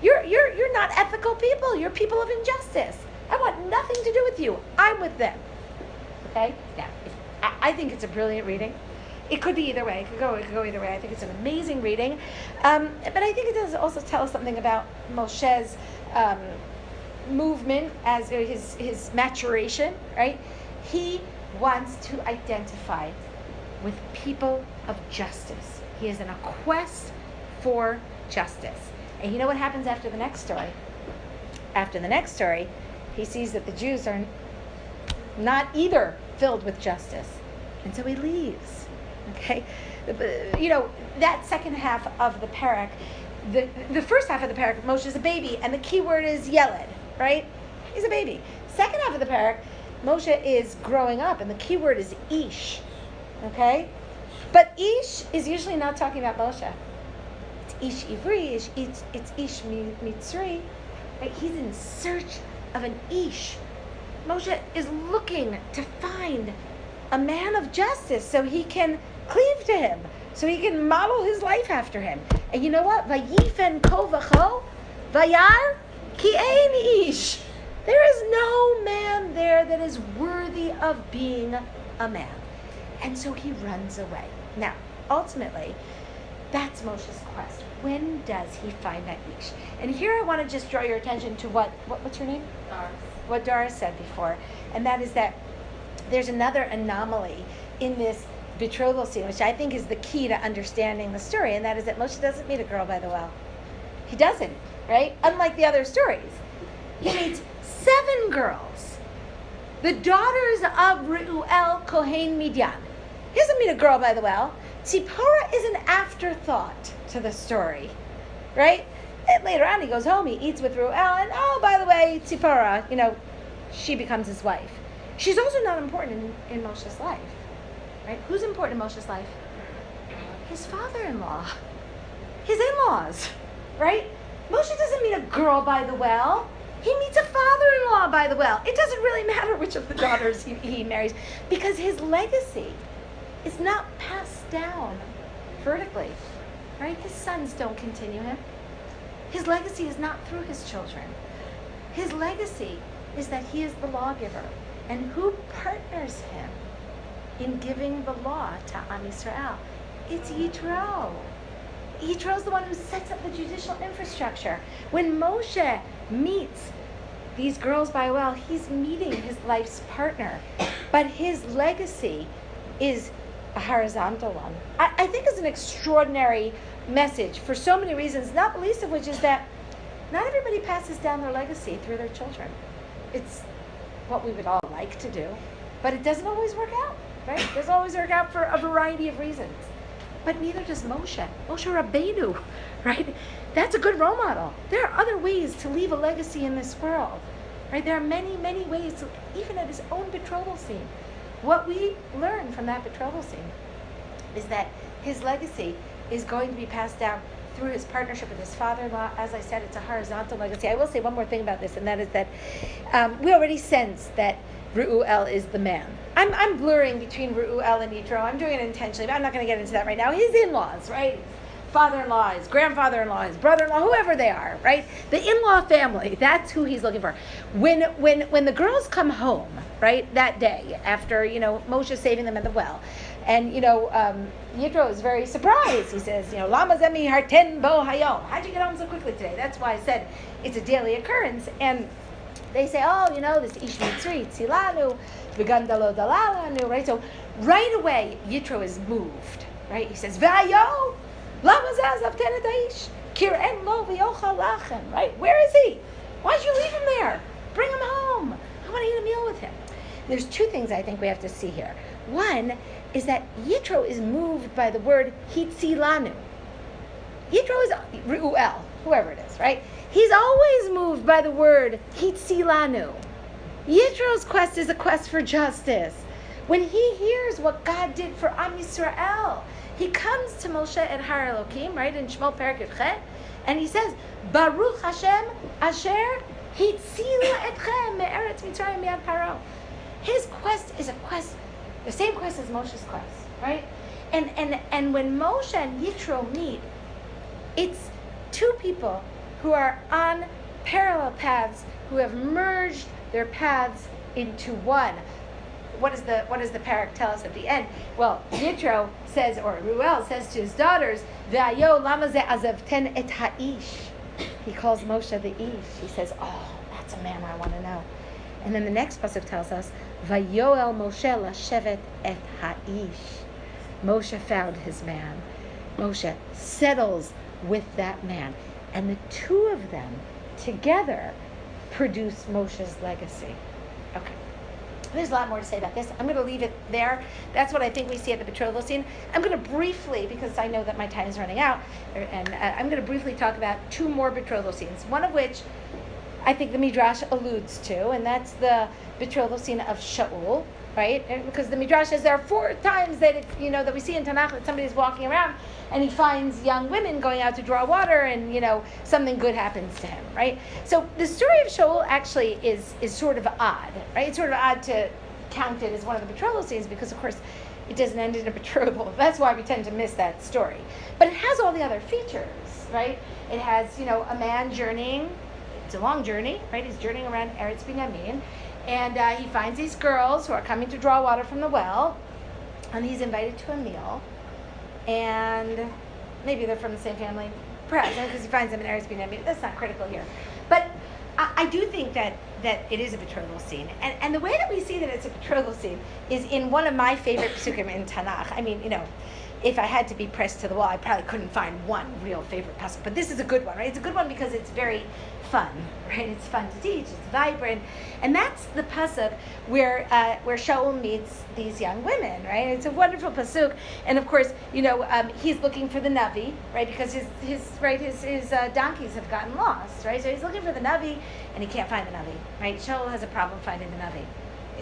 You're not ethical people. You're people of injustice. I want nothing to do with you. I'm with them. Okay? Now, I think it's a brilliant reading. It could be either way. It could go either way. I think it's an amazing reading. But I think it does also tell us something about Moshe's movement as his maturation, right? He wants to identify with people of justice. He is in a quest for justice. And you know what happens after the next story? After the next story, he sees that the Jews are not either filled with justice. And so he leaves. Okay? That second half of the parak, the first half of the parak, Moshe is a baby, and the key word is Yeled, right? He's a baby. Second half of the parak, Moshe is growing up, and the key word is Ish. Okay? But Ish is usually not talking about Moshe. It's Ish Ivri, it's Ish Mitzri. Right? He's in search of an Ish. Moshe is looking to find a man of justice so he can cleave to him, so he can model his life after him. And you know what? Vayifen ko v'cho, vayar ki ein ish. There is no man there that is worthy of being a man. And so he runs away. Now, ultimately, that's Moshe's quest. When does he find that ish? And here I want to just draw your attention to what's your name? Doris. What Doris said before. And that is that there's another anomaly in this betrothal scene, which I think is the key to understanding the story, and that is that Moshe doesn't meet a girl by the well. He doesn't, right? Unlike the other stories. He meets 7 girls, the daughters of Reuel Kohen Midian. He doesn't meet a girl by the well. Tzipporah is an afterthought to the story, right? And later on, he goes home, he eats with Reuel, and oh, by the way, Tzipporah, she becomes his wife. She's also not important in Moshe's life, right? Who's important in Moshe's life? His father-in-law, his in-laws, right? Moshe doesn't meet a girl by the well. He meets a father-in-law by the well. It doesn't really matter which of the daughters he marries, because his legacy is not passed down vertically, right? His sons don't continue him. His legacy is not through his children. His legacy is that he is the lawgiver. And who partners him in giving the law to Am Yisrael? It's Yitro. Yitro's the one who sets up the judicial infrastructure. When Moshe meets these girls by a well, he's meeting his life's partner. But his legacy is a horizontal one. I think is an extraordinary message for so many reasons, not the least of which is that not everybody passes down their legacy through their children. It's what we would all like to do, but it doesn't always work out, right? It doesn't always work out for a variety of reasons. But neither does Moshe. Moshe Rabbeinu, right? That's a good role model. There are other ways to leave a legacy in this world, right? There are many, many ways, to, even at his own betrothal scene. What we learn from that betrothal scene is that his legacy is going to be passed down through his partnership with his father-in-law. As I said, it's a horizontal legacy. I will say one more thing about this, and that is that we already sense that Reuel is the man. I'm blurring between Reuel and Yitro. I'm doing it intentionally, but I'm not going to get into that right now. His in-laws, right? Father-in-law, his grandfather-in-law, his brother-in-law, whoever they are, right? The in-law family, that's who he's looking for. When the girls come home, right, that day, after, Moshe saving them at the well, and, Yitro is very surprised. He says, Lama zemi harten bo hayom. How'd you get home so quickly today? That's why I said it's a daily occurrence. And they say, this ish mitzri, tzilanu, v'gandalo dalalanu, right? So right away, Yitro is moved, right? He says, V'ayo, lama zazav tenet aish, kir'en lo v'yochal lachem, right? Where is he? Why'd you leave him there? Bring him home. I want to eat a meal with him. There's two things I think we have to see here. One is that Yitro is moved by the word hitzilanu. Yitro is Reuel, whoever it is, right? He's always moved by the word hitzilanu. Yitro's quest is a quest for justice. When he hears what God did for Am Yisrael, he comes to Moshe at Har Elokim, right, in Shemot Perek Yudchet, and he says, Baruch Hashem asher hitzila etchem me'eretz Mitzrayim mi'ad Paro. His quest is a quest, the same quest as Moshe's quest, right? And when Moshe and Yitro meet, it's two people who are on parallel paths, who have merged their paths into one. What does the parak tell us at the end? Well, Yitro says, or Reuel says to his daughters, V'ayo lama ze azavten et ha'ish. He calls Moshe the ish. He says, that's a man I want to know. And then the next pasuk tells us, Vayoel Moshe lashevet et ha'ish. Moshe found his man. Moshe settles with that man. And the two of them together produce Moshe's legacy. Okay. There's a lot more to say about this. I'm going to leave it there. That's what I think we see at the betrothal scene. I'm going to briefly, because I know that my time is running out, and I'm going to briefly talk about two more betrothal scenes. One of which I think the Midrash alludes to, and that's the betrothal scene of Shaul, right? And because the Midrash says there are 4 times that that we see in Tanakh that somebody's walking around and he finds young women going out to draw water, and something good happens to him, right? So the story of Shaul actually is sort of odd, right? It's sort of odd to count it as one of the betrothal scenes because, of course, it doesn't end in a betrothal. That's why we tend to miss that story. But it has all the other features, right? It has, a man journeying. It's a long journey, right? He's journeying around Eretz Binyamin, and he finds these girls who are coming to draw water from the well, and he's invited to a meal. And maybe they're from the same family, perhaps, because he finds them in Eretz Binyamin. That's not critical here. But I do think that it is a betrothal scene. And the way that we see that it's a betrothal scene is in one of my favorite psukim in Tanakh. I mean, if I had to be pressed to the wall, I probably couldn't find one real favorite pasuk. But this is a good one, right? It's a good one because it's very fun, right? It's fun to teach. It's vibrant, and that's the pasuk where Shaul meets these young women, right? It's a wonderful pasuk, and of course, he's looking for the Navi, right? Because his donkeys have gotten lost, right? So he's looking for the Navi, and he can't find the Navi, right? Shaul has a problem finding the Navi.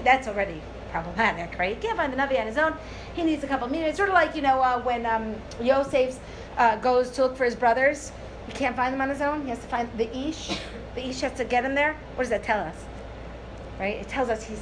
That's already problematic, right? He can't find the Navi on his own. He needs a couple of minutes. It's sort of like, when Yosef goes to look for his brothers. He can't find them on his own. He has to find the Ish. The Ish has to get him there. What does that tell us? Right? It tells us he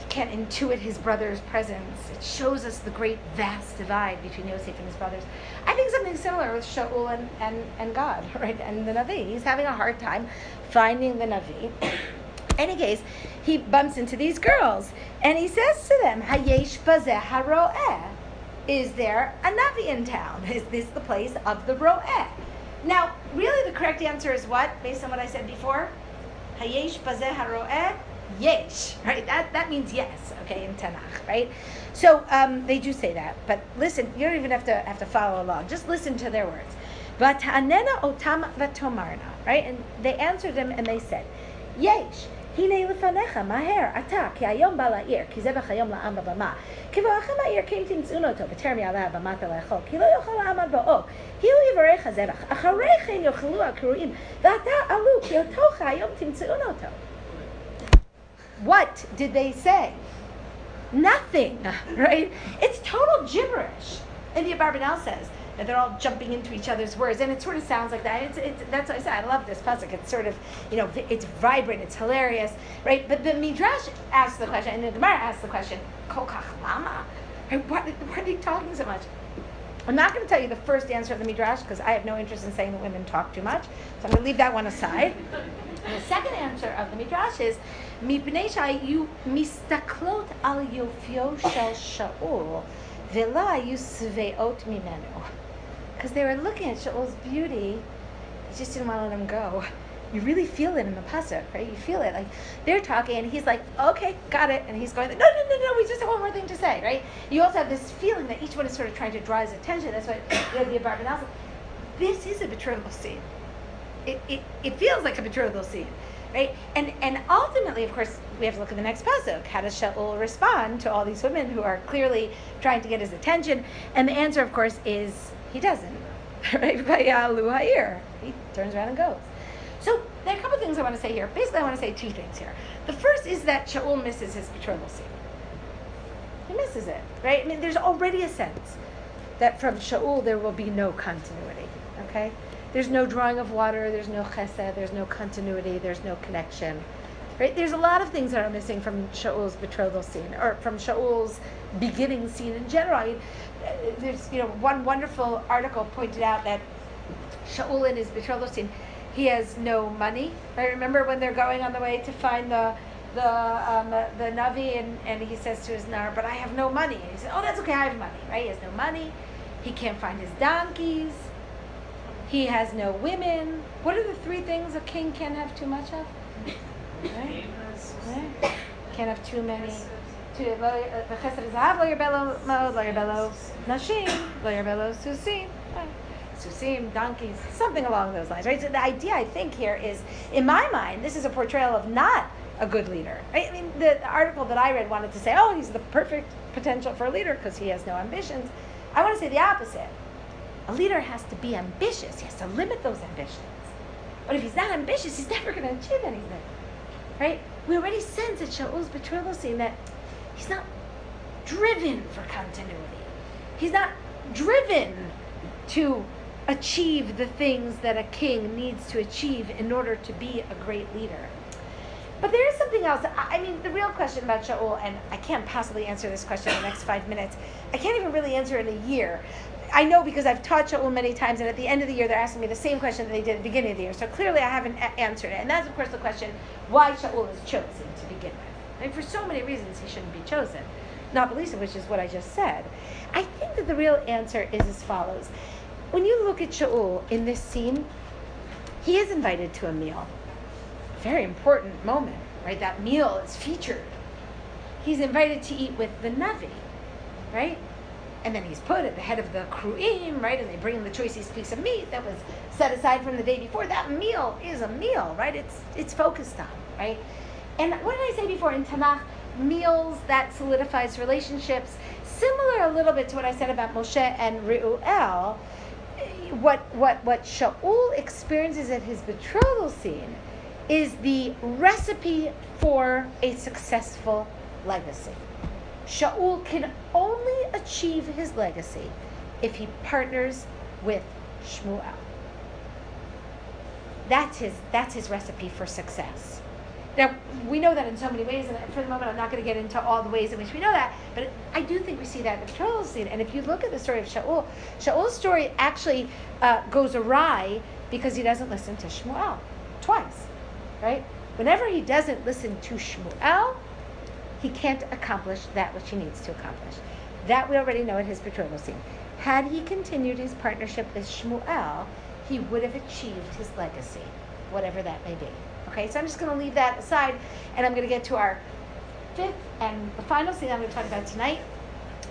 can't intuit his brother's presence. It shows us the great, vast divide between Yosef and his brothers. I think something similar with Shaul and God, right? And the Navi. He's having a hard time finding the Navi. In any case, he bumps into these girls, and he says to them, Hayesh bazeh haro'eh. Is there a Navi in town? Is this the place of the ro'eh? Now, really the correct answer is what, based on what I said before? Hayesh bazeh haro'eh Yesh, right? That means yes, okay, in Tanakh, right? So they do say that, but listen, you don't even have to follow along. Just listen to their words. V'ta'anena otam v'tomarna, right? And they answered him and they said, Yesh, hine lefanecha maher ata ki hayom ba la'ir ki zevach hayom la'am b'bama ki v'achem ha'ir kim timtzun oto v'terem ya'aleh b'mata la'echol ki lo yochel la'amad ba'o hiu yivarech ha'zevach achareichem yochelu ha'kruim v'ata alu ki otocha hayom timtzun oto. What did they say? Nothing, right? It's total gibberish. And the Abarbanel says that they're all jumping into each other's words, and it sort of sounds like that. It's that's what I said. I love this pasuk. It's sort of, it's vibrant, it's hilarious, right? But the Midrash asks the question, and the Gemara asks the question, Kol kach lama? Right? Why are they talking so much? I'm not going to tell you the first answer of the Midrash because I have no interest in saying that women talk too much, so I'm going to leave that one aside. And the second answer of the Midrash is, Mipnei shayu mistaklot al yofio shel Shaul v'lo hayu sveot mimenu. Because they were looking at Shaul's beauty, they just didn't want to let him go. You really feel it in the pasuk, right? You feel it. Like, they're talking, and he's like, okay, got it. And he's going, no, we just have one more thing to say, right? You also have this feeling that each one is sort of trying to draw his attention. That's what the Abarbanel says. This is a betrothal scene. It feels like a betrothal scene, right? And ultimately, of course, we have to look at the next pasuk. How does Shaul respond to all these women who are clearly trying to get his attention? And the answer, of course, is he doesn't. Right? He turns around and goes. So there are a couple things I want to say here. Basically, I want to say two things here. The first is that Shaul misses his betrothal scene. He misses it, right? I mean, there's already a sense that from Shaul there will be no continuity, okay? There's no drawing of water, there's no chesed, there's no continuity, there's no connection, right? There's a lot of things that are missing from Shaul's betrothal scene, or from Shaul's beginning scene in general. I mean, there's, one wonderful article pointed out that Shaul in his betrothal scene, he has no money. Right? Remember when they're going on the way to find the Navi, and he says to his Nar, but I have no money. And he says, oh, that's okay, I have money. Right? He has no money. He can't find his donkeys. He has no women. What are the three things a king can't have too much of? Right? Can't have too many. Susim, donkeys, something along those lines, right? So the idea, I think, here is, in my mind, this is a portrayal of not a good leader, right? I mean, the article that I read wanted to say, oh, he's the perfect potential for a leader because he has no ambitions. I want to say the opposite. A leader has to be ambitious. He has to limit those ambitions. But if he's not ambitious, he's never going to achieve anything, right? We already sense at Shaul's betrothal scene that he's not driven for continuity. He's not driven to achieve the things that a king needs to achieve in order to be a great leader. But there is something else. I mean, the real question about Shaul, and I can't possibly answer this question in the next 5 minutes. I can't even really answer in a year. I know because I've taught Shaul many times, and at the end of the year, they're asking me the same question that they did at the beginning of the year. So clearly I haven't answered it. And that's, of course, the question, why Shaul is chosen to begin with. I mean, for so many reasons he shouldn't be chosen, not the least of which is what I just said. I think that the real answer is as follows. When you look at Shaul in this scene, he is invited to a meal. Very important moment, right? That meal is featured. He's invited to eat with the Navi, right? And then he's put at the head of the Kruim, right? And they bring him the choicest piece of meat that was set aside from the day before. That meal is a meal, right? It's focused on, right? And what did I say before? In Tanakh, meals that solidifies relationships, similar a little bit to what I said about Moshe and Reuel. What Shaul experiences at his betrothal scene is the recipe for a successful legacy. Shaul can only achieve his legacy if he partners with Shmuel. That's his recipe for success. Now, we know that in so many ways, and for the moment I'm not going to get into all the ways in which we know that, but I do think we see that in the betrothal scene. And if you look at the story of Shaul, Shaul's story actually goes awry because he doesn't listen to Shmuel twice, right? Whenever he doesn't listen to Shmuel, he can't accomplish that which he needs to accomplish. That we already know at his betrothal scene. Had he continued his partnership with Shmuel, he would have achieved his legacy. whatever that may be. Okay, so I'm just going to leave that aside, and I'm going to get to our fifth and the final scene I'm going to talk about tonight.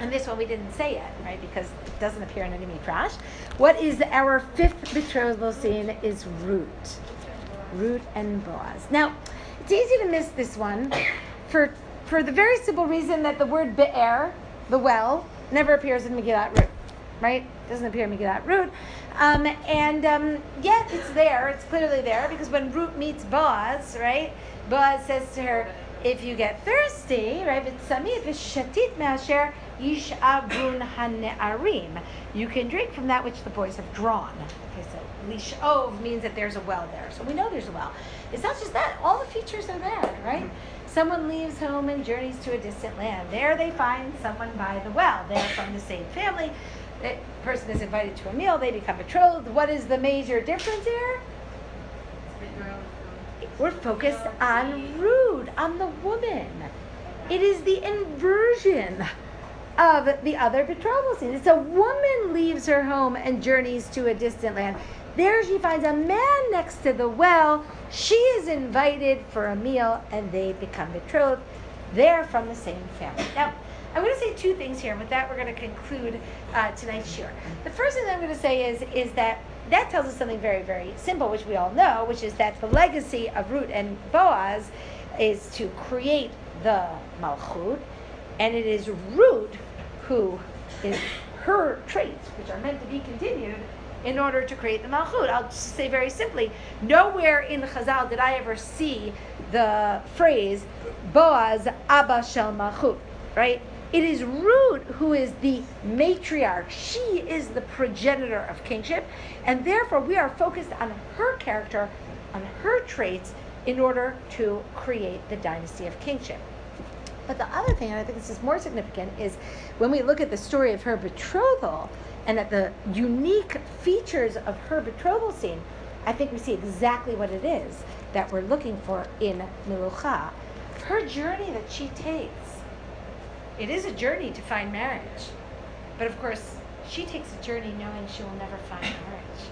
And this one we didn't say yet, right? Because it doesn't appear in any midrash. What is our fifth betrothal scene is Ruth. Ruth and Boaz. Now, it's easy to miss this one for the very simple reason that the word be'er, the well, never appears in Megillat Ruth, right? It doesn't appear in Megillat Ruth. Yet it's there, it's clearly there, because when Ruth meets Boaz, right? Boaz says to her, if you get thirsty, right, you can drink from that which the boys have drawn. Okay, so lishov means that there's a well there. So we know there's a well. It's not just that. All the features are there, right? Someone leaves home and journeys to a distant land. There they find someone by the well. They're from the same family. The person is invited to a meal. They become betrothed. What is the major difference here? We're focused on Ruth, on the woman. It is the inversion of the other betrothal scene. It's a woman leaves her home and journeys to a distant land. There she finds a man next to the well. She is invited for a meal and they become betrothed. They're from the same family. Now, I'm going to say two things here. With that, we're going to conclude tonight's shiur. The first thing that I'm going to say is that tells us something very, very simple, which we all know, which is that the legacy of Ruth and Boaz is to create the Malchut, and it is Ruth who is her traits, which are meant to be continued in order to create the Malchut. I'll just say very simply, nowhere in Chazal did I ever see the phrase Boaz Abba Shel Malchut, right? It is Ruth who is the matriarch. She is the progenitor of kingship, and therefore we are focused on her character, on her traits, in order to create the dynasty of kingship. But the other thing, and I think this is more significant, is when we look at the story of her betrothal and at the unique features of her betrothal scene, I think we see exactly what it is that we're looking for in Melucha. Her journey that she takes, it is a journey to find marriage. But of course, she takes a journey knowing she will never find marriage.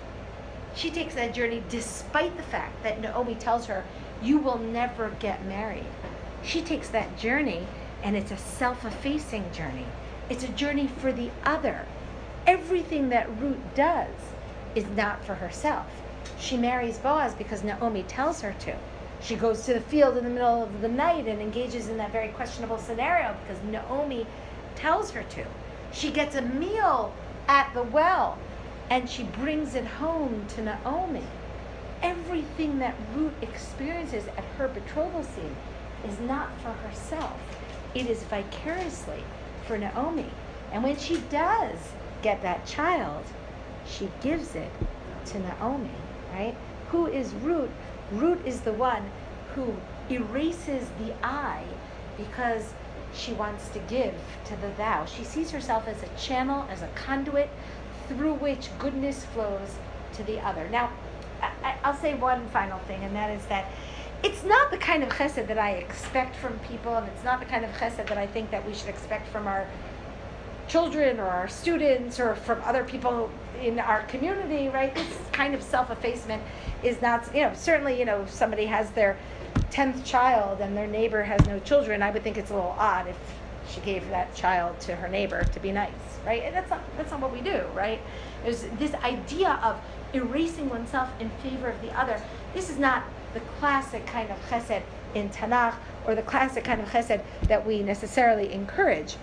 She takes that journey despite the fact that Naomi tells her, you will never get married. She takes that journey, and it's a self-effacing journey. It's a journey for the other. Everything that Ruth does is not for herself. She marries Boaz because Naomi tells her to. She goes to the field in the middle of the night and engages in that very questionable scenario because Naomi tells her to. She gets a meal at the well and she brings it home to Naomi. Everything that Ruth experiences at her betrothal scene is not for herself. It is vicariously for Naomi. And when she does get that child, she gives it to Naomi, right? Who is Ruth? Ruth is the one who erases the I because she wants to give to the thou. She sees herself as a channel, as a conduit through which goodness flows to the other. Now, I'll say one final thing, and that is that it's not the kind of chesed that I expect from people, and it's not the kind of chesed that I think that we should expect from our children or our students or from other people in our community, right? This kind of self-effacement is not, certainly, if somebody has their 10th child and their neighbor has no children, I would think it's a little odd if she gave that child to her neighbor to be nice, right? And that's not what we do, right? There's this idea of erasing oneself in favor of the other. This is not the classic kind of chesed in Tanakh or the classic kind of chesed that we necessarily encourage.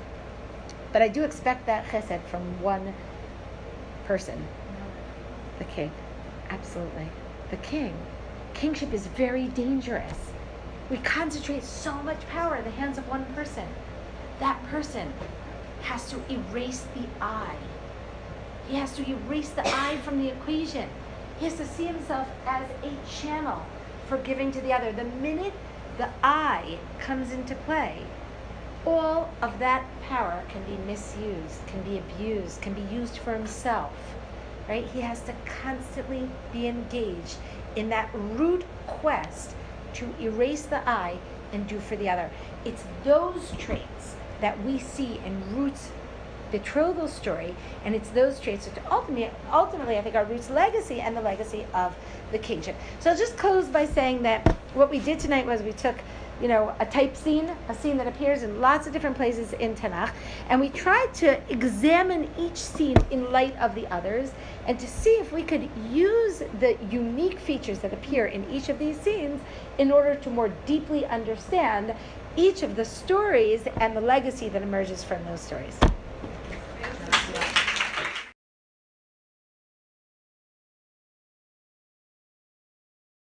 But I do expect that chesed from one person, the king. Absolutely. The king. Kingship is very dangerous. We concentrate so much power in the hands of one person. That person has to erase the I. He has to erase the I from the equation. He has to see himself as a channel for giving to the other. The minute the I comes into play, all of that power can be misused, can be abused, can be used for himself, right? He has to constantly be engaged in that root quest to erase the I and do for the other. It's those traits that we see in Ruth's betrothal story, and it's those traits which ultimately I think are Ruth's legacy and the legacy of the kingship. So I'll just close by saying that what we did tonight was we took a type scene, a scene that appears in lots of different places in Tanakh, and we tried to examine each scene in light of the others and to see if we could use the unique features that appear in each of these scenes in order to more deeply understand each of the stories and the legacy that emerges from those stories.